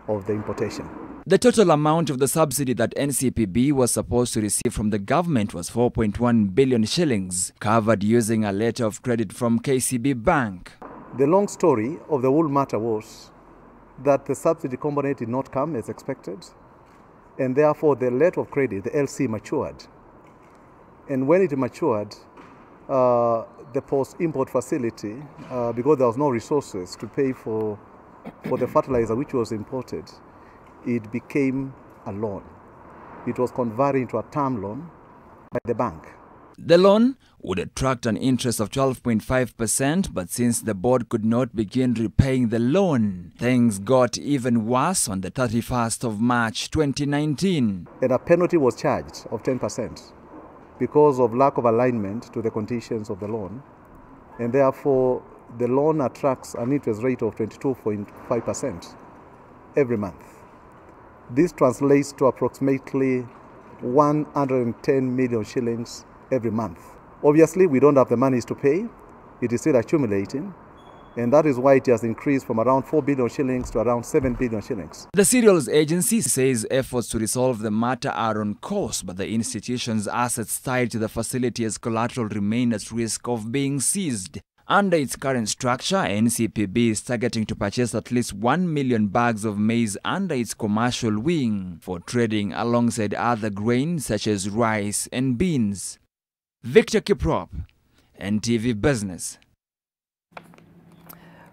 of the importation. The total amount of the subsidy that NCPB was supposed to receive from the government was 4.1 billion shillings, covered using a letter of credit from KCB Bank. The long story of the whole matter was that the subsidy component did not come as expected, and therefore the letter of credit, the LC, matured. And when it matured, the post-import facility, because there was no resources to pay for the fertilizer which was imported, it became a loan. It was converted into a term loan by the bank. The loan would attract an interest of 12.5%, but since the board could not begin repaying the loan, things got even worse on the 31st of March 2019. And a penalty was charged of 10%. Because of lack of alignment to the conditions of the loan, and therefore the loan attracts an interest rate of 22.5% every month. This translates to approximately 110 million shillings every month. Obviously, we don't have the monies to pay. It is still accumulating. And that is why it has increased from around 4 billion shillings to around 7 billion shillings. The Cereals Agency says efforts to resolve the matter are on course, but the institution's assets tied to the facility as collateral remain at risk of being seized. Under its current structure, NCPB is targeting to purchase at least 1 million bags of maize under its commercial wing for trading alongside other grains such as rice and beans. Victor Kiprop, NTV Business.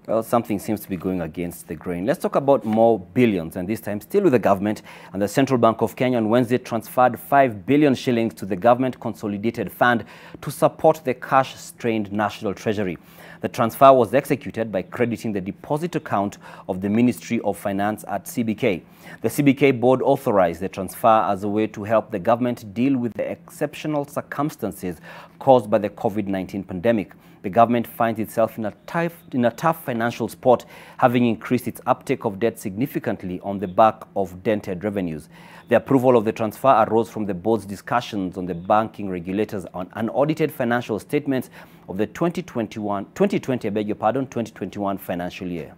Well, something seems to be going against the grain. Let's talk about more billions, and this time still with the government. And the Central Bank of Kenya on Wednesday transferred 5 billion shillings to the government consolidated fund to support the cash-strained National Treasury. The transfer was executed by crediting the deposit account of the Ministry of Finance at CBK. The CBK board authorized the transfer as a way to help the government deal with the exceptional circumstances caused by the COVID-19 pandemic. The government finds itself in a tough financial spot, having increased its uptake of debt significantly on the back of dented revenues. The approval of the transfer arose from the board's discussions on the banking regulators on unaudited financial statements of the 2021 financial year.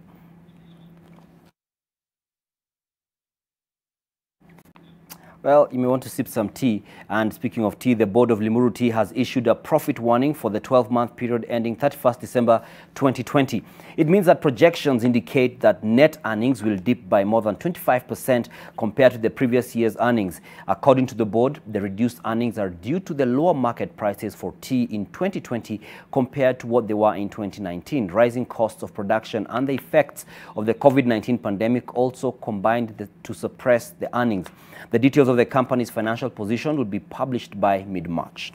Well, you may want to sip some tea. And speaking of tea, the board of Limuru Tea has issued a profit warning for the 12-month period ending 31st December 2020. It means that projections indicate that net earnings will dip by more than 25% compared to the previous year's earnings. According to the board, the reduced earnings are due to the lower market prices for tea in 2020 compared to what they were in 2019. Rising costs of production and the effects of the COVID-19 pandemic also combined to suppress the earnings. The details of the company's financial position will be published by mid-March.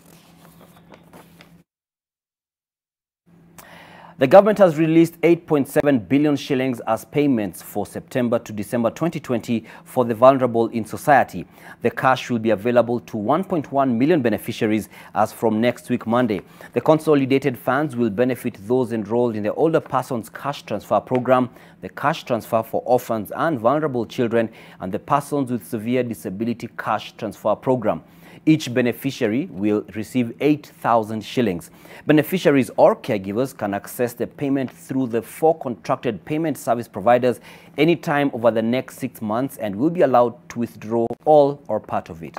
The government has released 8.7 billion shillings as payments for September to December 2020 for the vulnerable in society. The cash will be available to 1.1 million beneficiaries as from next week, Monday. The consolidated funds will benefit those enrolled in the Older Persons Cash Transfer Program, the Cash Transfer for Orphans and Vulnerable Children, and the Persons with Severe Disability Cash Transfer Program. Each beneficiary will receive 8,000 shillings. Beneficiaries or caregivers can access the payment through the 4 contracted payment service providers anytime over the next 6 months and will be allowed to withdraw all or part of it.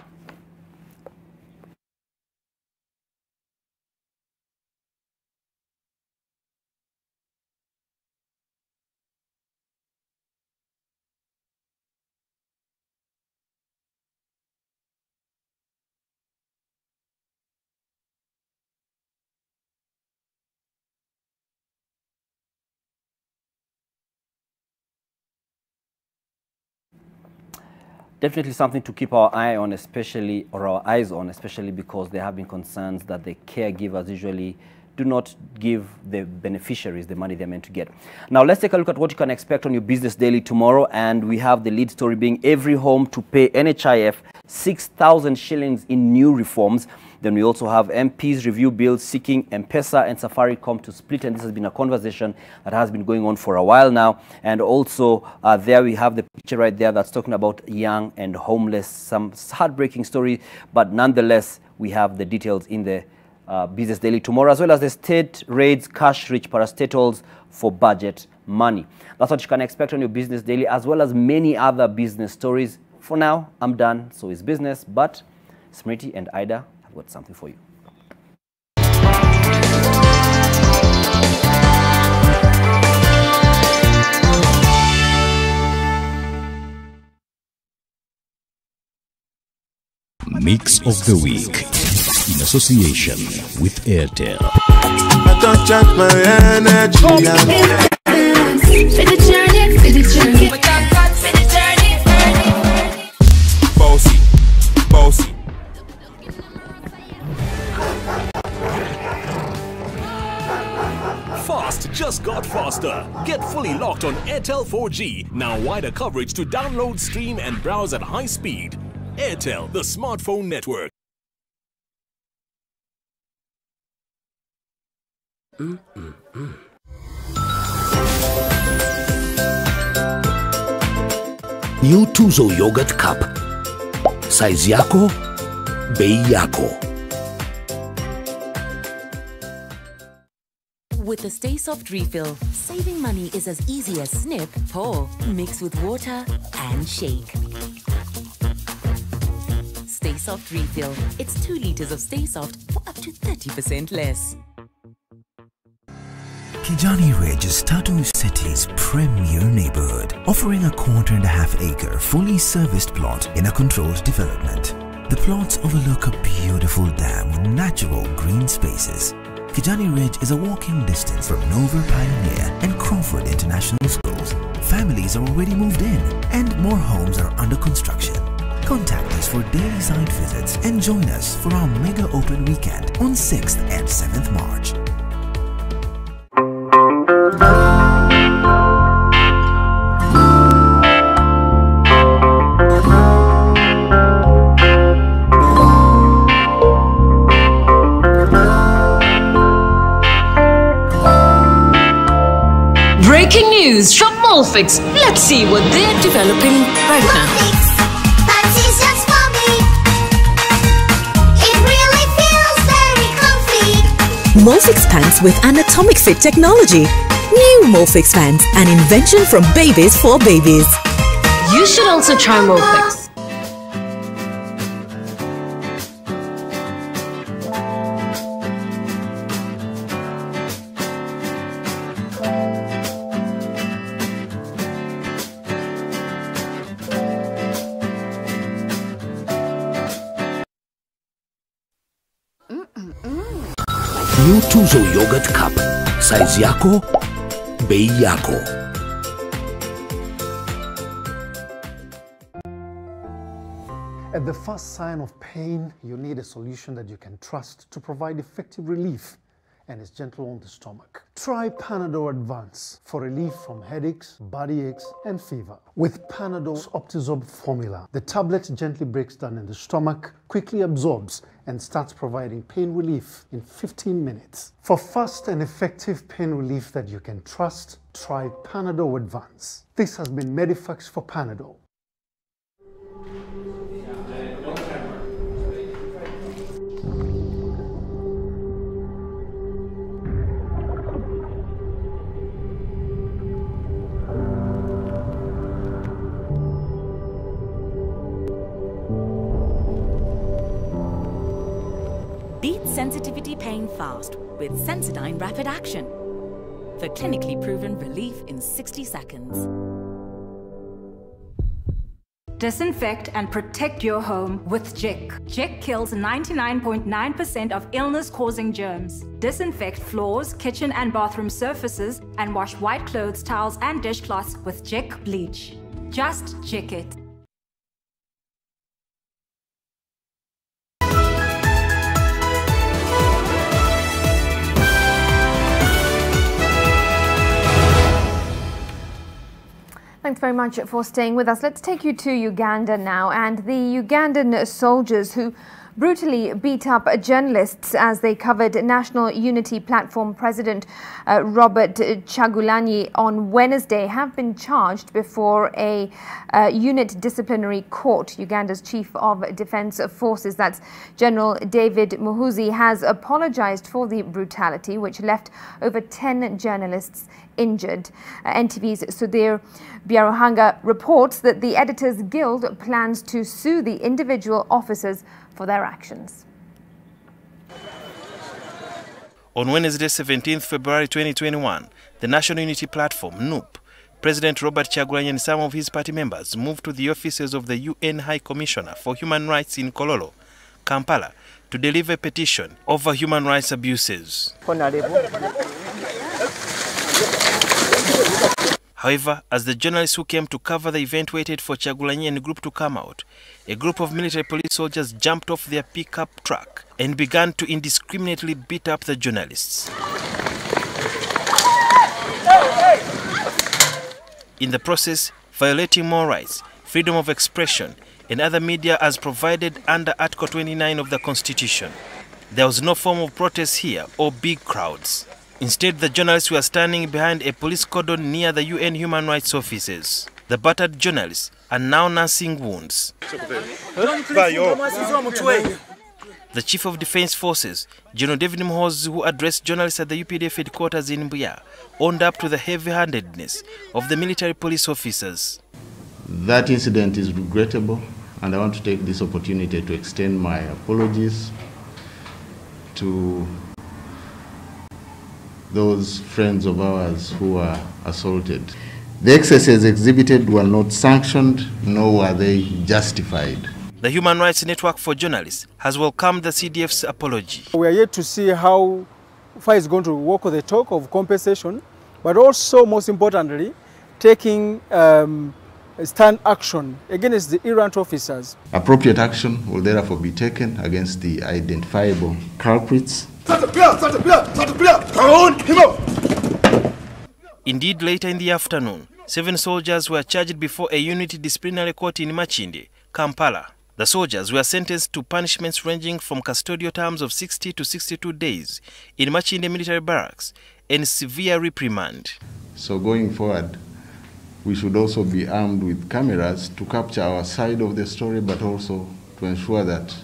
Definitely something to keep our eye on, especially, or our eyes on, especially because there have been concerns that the caregivers usually do not give the beneficiaries the money they're meant to get. Now, let's take a look at what you can expect on your Business Daily tomorrow. And we have the lead story being every home to pay NHIF 6,000 shillings in new reforms. Then we also have MPs review bills seeking M-Pesa and Safaricom to split, and this has been a conversation that has been going on for a while now. And also there we have the picture right there that's talking about young and homeless, some heartbreaking story, but nonetheless we have the details in the Business Daily tomorrow, as well as the state raids cash-rich parastatals for budget money. That's what you can expect on your Business Daily, as well as many other business stories. For now, I'm done. So is business, but Smriti and Ida have got something for you. Mix of the Week in association with Airtel. I don't charge my energy. Bossy, bossy. Fast just got faster. Get fully locked on Airtel 4G. Now wider coverage to download, stream and browse at high speed. Airtel, the smartphone network. New Tuzo Yogurt Cup. Size yako, bei yako. With the Stay Soft refill, saving money is as easy as snip, pour, mix with water and shake. Stay Soft refill. It's 2 liters of Stay Soft for up to 30% less. Kijani Ridge is Tatu City's premier neighborhood, offering a 1.25 acre fully serviced plot in a controlled development. The plots overlook a beautiful dam with natural green spaces. Kijani Ridge is a walking distance from Nova Pioneer and Crawford International Schools. Families are already moved in and more homes are under construction. Contact us for daily site visits and join us for our mega open weekend on 6th and 7th March. Breaking news from Molfix. Let's see what they're developing right now. Molfix pants with anatomic fit technology. New Molfix pants, an invention from babies for babies. You should also try Molfix. New Tuzo Yogurt Cup. Size yako, bei yako. At the first sign of pain, you need a solution that you can trust to provide effective relief and is gentle on the stomach. Try Panadol Advance for relief from headaches, body aches, and fever. With Panadol's Optizorb formula, the tablet gently breaks down in the stomach, quickly absorbs, and starts providing pain relief in 15 minutes. For fast and effective pain relief that you can trust, try Panadol Advance. This has been Medifax for Panadol. Beat sensitivity pain fast with Sensodyne Rapid Action for clinically proven relief in 60 seconds. Disinfect and protect your home with Jik. Jik kills 99.9% of illness-causing germs. Disinfect floors, kitchen and bathroom surfaces, and wash white clothes, towels and dishcloths with Jik bleach. Just Jik it. Thanks very much for staying with us. Let's take you to Uganda now, and the Ugandan soldiers who brutally beat up journalists as they covered National Unity Platform President Robert Chagulanyi on Wednesday have been charged before a unit disciplinary court. Uganda's Chief of Defence Forces, that's General David Muhoozi, has apologised for the brutality which left over 10 journalists injured. NTV's Sudhir Biaruhanga reports that the Editors Guild plans to sue the individual officers for their actions. On Wednesday, 17th February 2021, the National Unity Platform, NUP, President Robert Chagulanyi and some of his party members moved to the offices of the UN High Commissioner for Human Rights in Kololo, Kampala, to deliver a petition over human rights abuses. However, as the journalists who came to cover the event waited for Chagulanyi and group to come out, a group of military police soldiers jumped off their pickup truck and began to indiscriminately beat up the journalists. In the process, violating more rights, freedom of expression, and other media as provided under Article 29 of the Constitution. There was no form of protest here or big crowds. Instead, the journalists were standing behind a police cordon near the UN Human Rights offices. The battered journalists are now nursing wounds. The Chief of Defence Forces, General David Muhoozi, who addressed journalists at the UPDF headquarters in Mbuya, owned up to the heavy-handedness of the military police officers. That incident is regrettable, and I want to take this opportunity to extend my apologies to those friends of ours who were assaulted. The excesses exhibited were not sanctioned, nor were they justified. The Human Rights Network for Journalists has welcomed the CDF's apology. We are yet to see how far it's going to walk the talk of compensation, but also, most importantly, taking stand action against the errant officers. Appropriate action will therefore be taken against the identifiable culprits. Indeed, later in the afternoon, 7 soldiers were charged before a unity disciplinary court in Machinde, Kampala. The soldiers were sentenced to punishments ranging from custodial terms of 60 to 62 days in Machinde military barracks and severe reprimand. So going forward, we should also be armed with cameras to capture our side of the story, but also to ensure that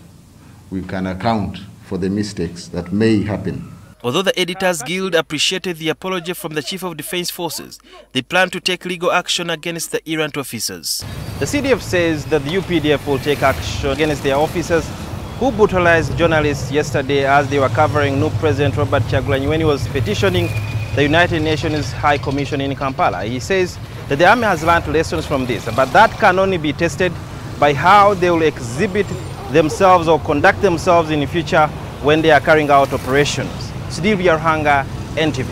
we can account for the mistakes that may happen. Although the Editors Guild appreciated the apology from the Chief of Defence Forces, they plan to take legal action against the errant officers. The CDF says that the UPDF will take action against their officers who brutalized journalists yesterday as they were covering new President Robert Chagulanyi when he was petitioning the United Nations High Commission in Kampala. He says that the army has learned lessons from this, but that can only be tested by how they will exhibit themselves or conduct themselves in the future when they are carrying out operations. Smriti Vidyarthi, NTV.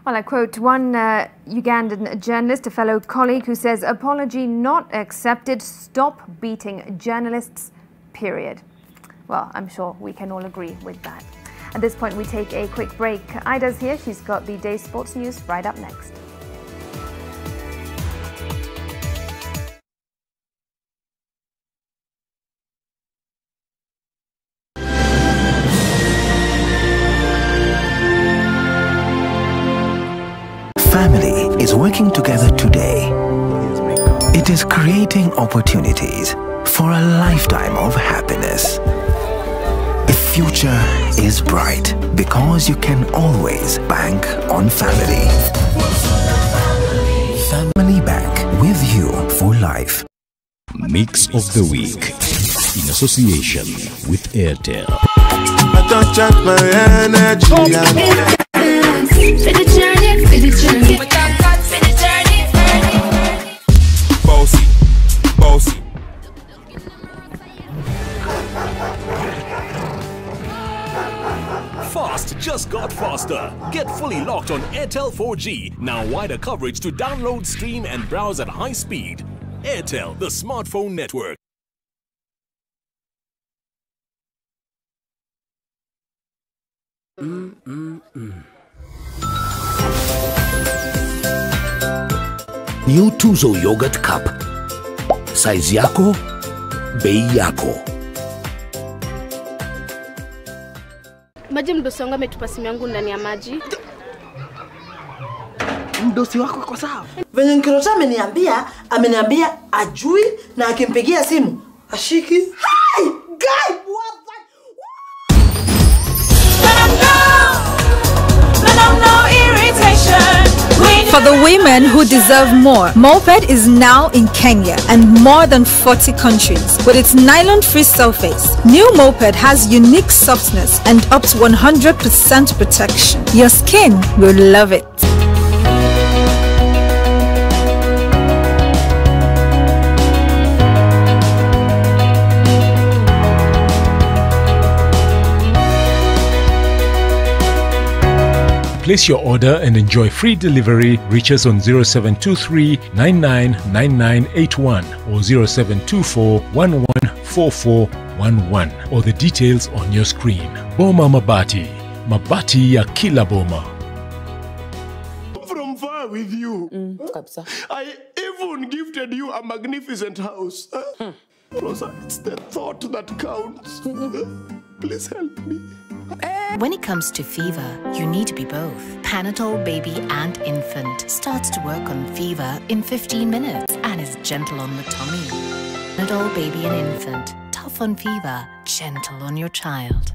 Well, I quote one Ugandan journalist, a fellow colleague, who says, "Apology not accepted, stop beating journalists, period." Well, I'm sure we can all agree with that. At this point, we take a quick break. Ida's here. She's got the day's sports news right up next. Family is working together today. It is creating opportunities for a lifetime of happiness. The future is bright because you can always bank on family. Family Bank, with you for life. Mix of the Week in association with Airtel. I don't check my energy. Bossy, bossy. Fast just got faster. Get fully locked on Airtel 4G. Now wider coverage to download, stream and browse at high speed. Airtel, the smartphone network. New Tuzo Yogurt Cup. Size yako, bei yako. Maji mdosi wangu ametupa simu yangu ndani ya maji. Mdosi wako kwa sawa? Venye Nkirota ameniambia ajui na akimpigia simu ashiki. Hi guy, what the? For the women who deserve more, Moped is now in Kenya and more than 40 countries. With its nylon-free surface, new Moped has unique softness and up to 100% protection. Your skin will love it. Place your order and enjoy free delivery. Reach us on 0723 999981 or 0724 114411 or the details on your screen. Boma Mabati. Mabati ya kila boma. From far with you. I even gifted you a magnificent house. Rosa, it's the thought that counts. Please help me. When it comes to fever, you need to be both. Panadol Baby and Infant starts to work on fever in 15 minutes and is gentle on the tummy. Panadol Baby and Infant, tough on fever, gentle on your child.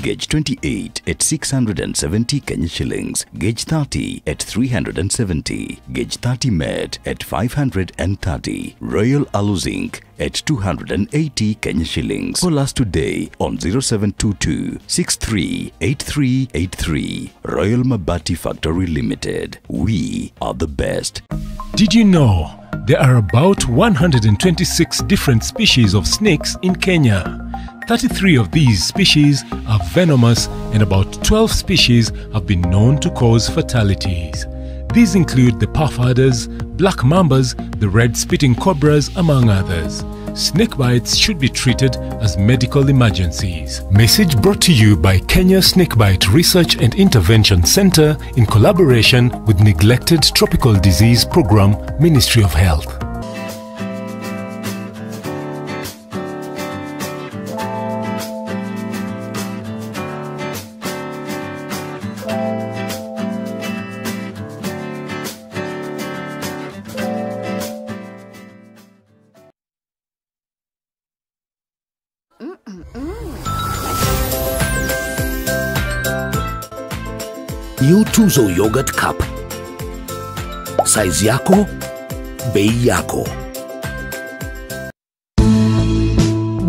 Gauge 28 at 670 Kenya shillings. Gauge 30 at 370. Gauge 30 Med at 530. Royal Alu Zinc at 280 Kenya shillings. Call us today on 0722 638383. Royal Mabati Factory Limited. We are the best. Did you know there are about 126 different species of snakes in Kenya? 33 of these species are venomous and about 12 species have been known to cause fatalities. These include the puff adders, black mambas, the red spitting cobras, among others. Snake bites should be treated as medical emergencies. Message brought to you by Kenya Snakebite Research and Intervention Center in collaboration with Neglected Tropical Disease Program, Ministry of Health. New Tuzo Yogurt Cup. Size yako, bei yako.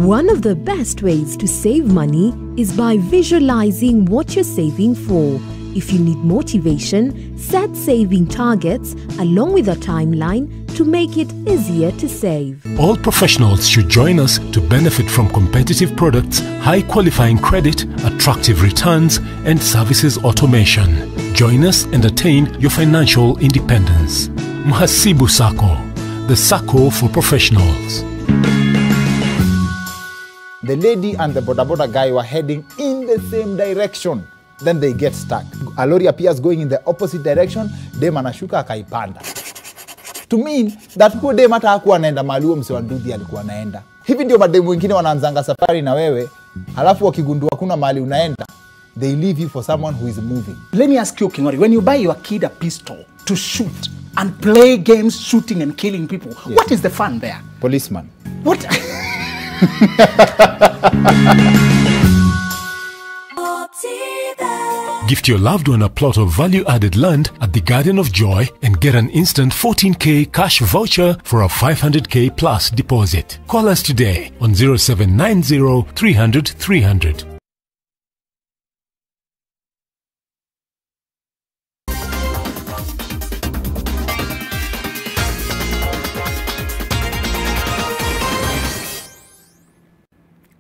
One of the best ways to save money is by visualizing what you're saving for. If you need motivation, set saving targets along with a timeline to make it easier to save. All professionals should join us to benefit from competitive products, high qualifying credit, attractive returns, and services automation. Join us and attain your financial independence. Mhasibu Sacco, the Sacco for professionals. The lady and the boda guy were heading in the same direction. Then they get stuck. A lorry appears going in the opposite direction, dem anashuka akaipanda. To mean that huo dem hata hakuwa anaenda mahali huo mse wa nduthi alikuwa anaenda. Hivi ndio mademu wengine wanaanzanga safari na wewe, halafu wakigundua kuna mahali unaenda, they leave you for someone who is moving. Let me ask you, Kingori, when you buy your kid a pistol to shoot and play games shooting and killing people, yes, what is the fun there? Policeman. What? Gift your loved one a plot of value-added land at the Garden of Joy and get an instant 14K cash voucher for a 500K plus deposit. Call us today on 0790 300 300.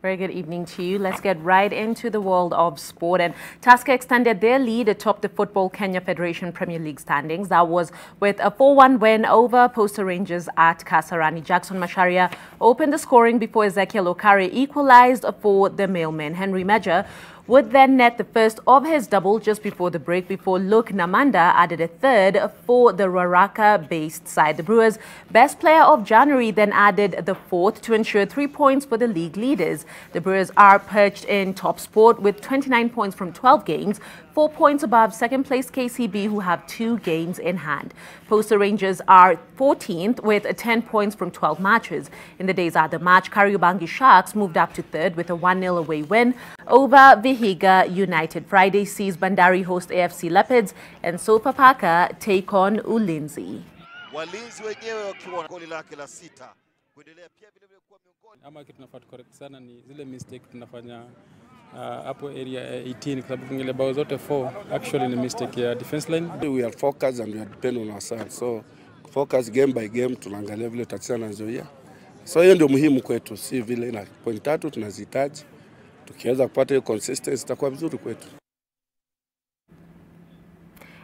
Very good evening to you. Let's get right into the world of sport. And Tusker extended their lead atop the Football Kenya Federation Premier League standings. That was with a 4-1 win over Posta Rangers at Kasarani. Jackson Macharia opened the scoring before Ezekiel Okare equalized for the Mailmen. Henry Major would then net the first of his double just before the break, before Luke Namanda added a third for the Ruaraka-based side. The Brewers' best player of January then added the fourth to ensure 3 points for the league leaders. The Brewers are perched in top sport with 29 points from 12 games, 4 points above second-place KCB, who have 2 games in hand. Posta Rangers are 14th with 10 points from 12 matches. In the day's other match, Kariobangi Sharks moved up to third with a 1-0 away win over Vihiga United. Friday sees Bandari host AFC Leopards and Sofapaka take on Ulinzi. Walinzi wenyewe wakiwa goli lake la 6. Kuendelea pia vile vile kuwa miongoni ama kitu tunafaa correct sana ni zile mistake tunafanya hapo area 18 kwa sababu ngile bao zote 4 actually ni mistake ya defense line. We are focused and we are depend on ourselves. So focus game by game, tunaangalia vile tutacheza na Nzoia. So hiyo ndio muhimu kwetu, si vile na point 3 tunazihitaji. Tukiweza kupata hiyo consistency itakuwa vizuri kwetu.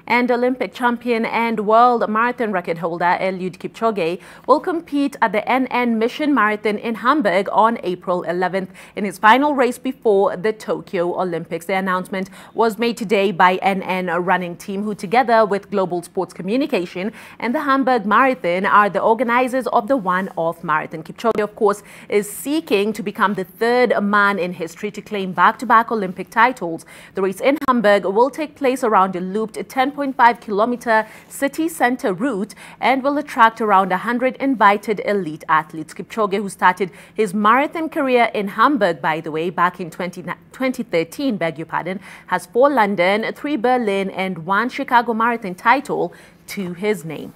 And Olympic champion and world marathon record holder Eliud Kipchoge will compete at the NN Mission Marathon in Hamburg on April 11th in his final race before the Tokyo Olympics. The announcement was made today by NN running team, who together with Global Sports Communication and the Hamburg Marathon are the organizers of the one-off marathon. Kipchoge, of course, is seeking to become the third man in history to claim back-to-back Olympic titles. The race in Hamburg will take place around a looped 10.5-kilometer city center route and will attract around 100 invited elite athletes. Kipchoge, who started his marathon career in Hamburg, by the way, back in 2013, beg your pardon, has 4 London, 3 Berlin and 1 Chicago marathon title to his name.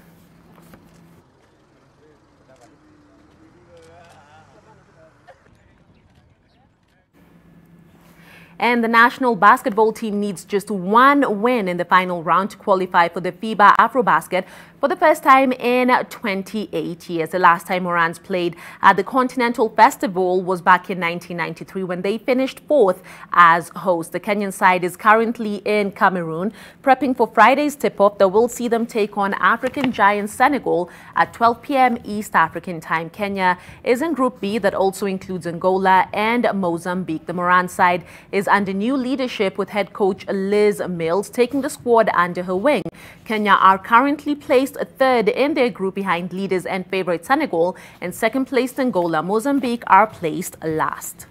And the national basketball team needs just 1 win in the final round to qualify for the FIBA AfroBasket for the first time in 28 years. The last time Morans played at the Continental Festival was back in 1993 when they finished 4th as host. The Kenyan side is currently in Cameroon, prepping for Friday's tip-off that will see them take on African giant Senegal at 12 p.m. East African time. Kenya is in Group B that also includes Angola and Mozambique. The Morans side is under new leadership with head coach Liz Mills taking the squad under her wing. Kenya are currently placed 3rd in their group behind leaders and favorite Senegal, and 2nd placed Angola. Mozambique are placed last.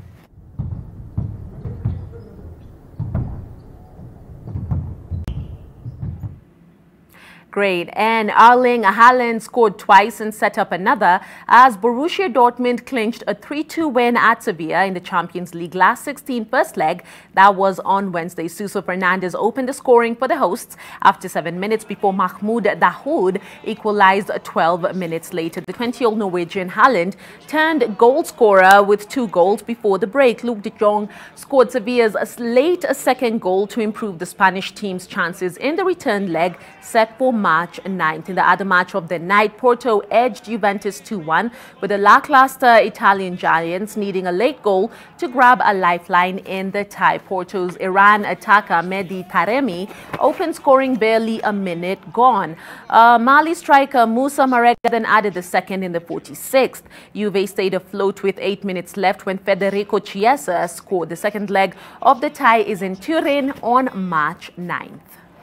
Great. And Erling Haaland scored twice and set up another as Borussia Dortmund clinched a 3-2 win at Sevilla in the Champions League last 16 first leg. That was on Wednesday. Suso Fernandes opened the scoring for the hosts after 7 minutes before Mahmoud Dahoud equalized 12 minutes later. The 20-year-old Norwegian Haaland turned goal scorer with 2 goals before the break. Luke de Jong scored Sevilla's late second goal to improve the Spanish team's chances in the return leg set for March 9th. In the other match of the night, Porto edged Juventus 2-1 with the lackluster Italian giants needing a late goal to grab a lifeline in the tie. Porto's Iran attacker Mehdi Taremi opened scoring barely a minute gone. Mali striker Moussa Marega then added the second in the 46th. Juve stayed afloat with 8 minutes left when Federico Chiesa scored. The second leg of the tie is in Turin on March 9th.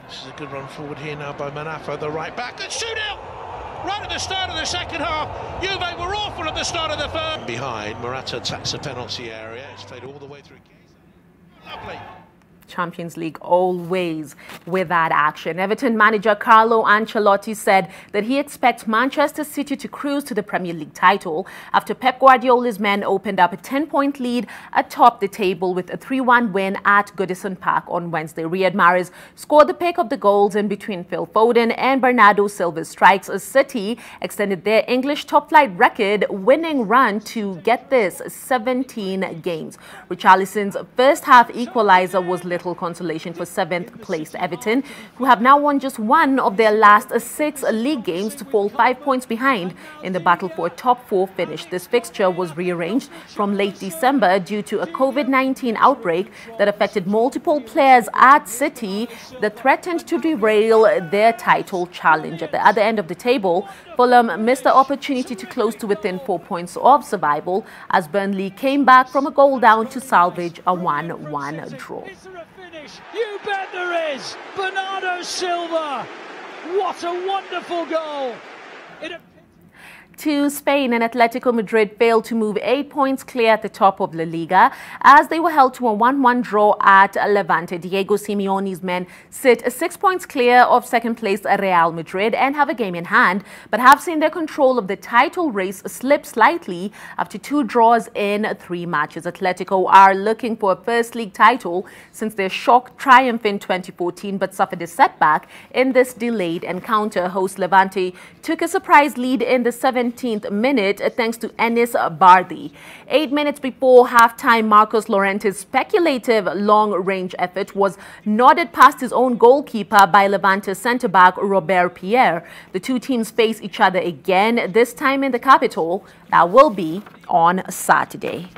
This is a good run forward here now by Manafo, the right back, and shoot out! Right at the start of the second half. Juve were awful at the start of the third. Behind, Morata attacks the penalty area. It's played all the way through. Lovely. Champions League always with that action. Everton manager Carlo Ancelotti said that he expects Manchester City to cruise to the Premier League title after Pep Guardiola's men opened up a 10-point lead atop the table with a 3-1 win at Goodison Park on Wednesday. Riyad Mahrez scored the pick of the goals in between Phil Foden and Bernardo Silva's strikes as City extended their English top-flight record winning run to, get this, 17 games. Richarlison's first half equalizer was little consolation for 7th-placed Everton, who have now won just one of their last 6 league games to fall 5 points behind in the battle for a top 4 finish. This fixture was rearranged from late December due to a COVID-19 outbreak that affected multiple players at City that threatened to derail their title challenge. At the other end of the table, Fulham missed the opportunity to close to within 4 points of survival as Burnley came back from a goal down to salvage a 1-1 draw. You bet there is! Bernardo Silva! What a wonderful goal! To Spain, and Atletico Madrid failed to move 8 points clear at the top of La Liga as they were held to a 1-1 draw at Levante. Diego Simeone's men sit 6 points clear of second-place Real Madrid and have a game in hand, but have seen their control of the title race slip slightly after 2 draws in 3 matches. Atletico are looking for a first league title since their shock triumph in 2014, but suffered a setback in this delayed encounter. Host Levante took a surprise lead in the 17th minute thanks to Enis Bardi. 8 minutes before halftime, Marcos Llorente's speculative long-range effort was nodded past his own goalkeeper by Levante centre-back Robert Pierre. The two teams face each other again, this time in the capital. That will be on Saturday.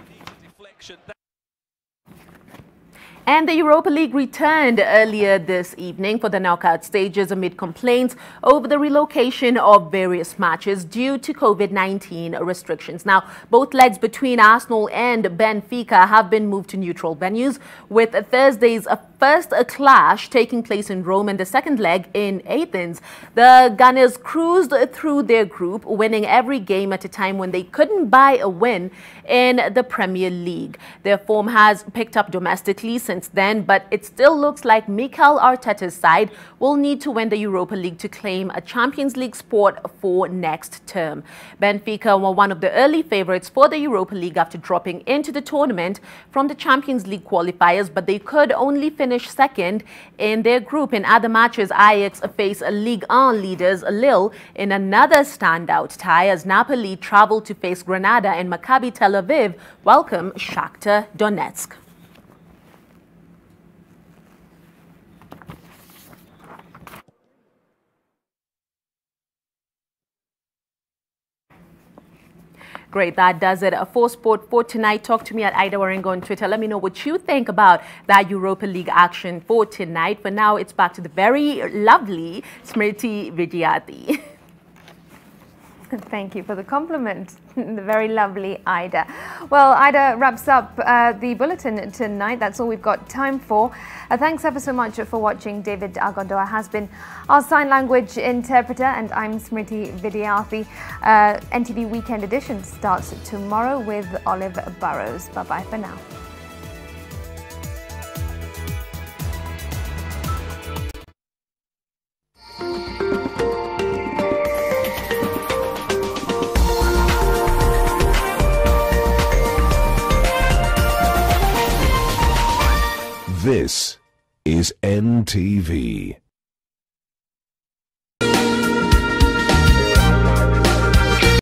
And the Europa League returned earlier this evening for the knockout stages amid complaints over the relocation of various matches due to COVID-19 restrictions. Now, both legs between Arsenal and Benfica have been moved to neutral venues, with Thursday's first clash taking place in Rome and the second leg in Athens. The Gunners cruised through their group, winning every game at a time when they couldn't buy a win in the Premier League. Their form has picked up domestically since then, but it still looks like Mikel Arteta's side will need to win the Europa League to claim a Champions League spot for next term. Benfica were one of the early favourites for the Europa League after dropping into the tournament from the Champions League qualifiers, but they could only finish second in their group. In other matches, Ajax face Ligue 1 leaders Lille in another standout tie as Napoli travel to face Granada and Maccabi Tel Aviv welcome Shakhtar Donetsk. Great, that does it for sport for tonight. Talk to me at Ida Waringo on Twitter. Let me know what you think about that Europa League action for tonight. For now, it's back to the very lovely Smriti Vidyarthi. Thank you for the compliment, the very lovely Ida. Well, Ida wraps up the bulletin tonight. That's all we've got time for. Thanks ever so much for watching. David Agondoa has been our sign language interpreter, and I'm Smriti Vidyarthi. NTV Weekend Edition starts tomorrow with Olive Burrows. Bye-bye for now. This is NTV.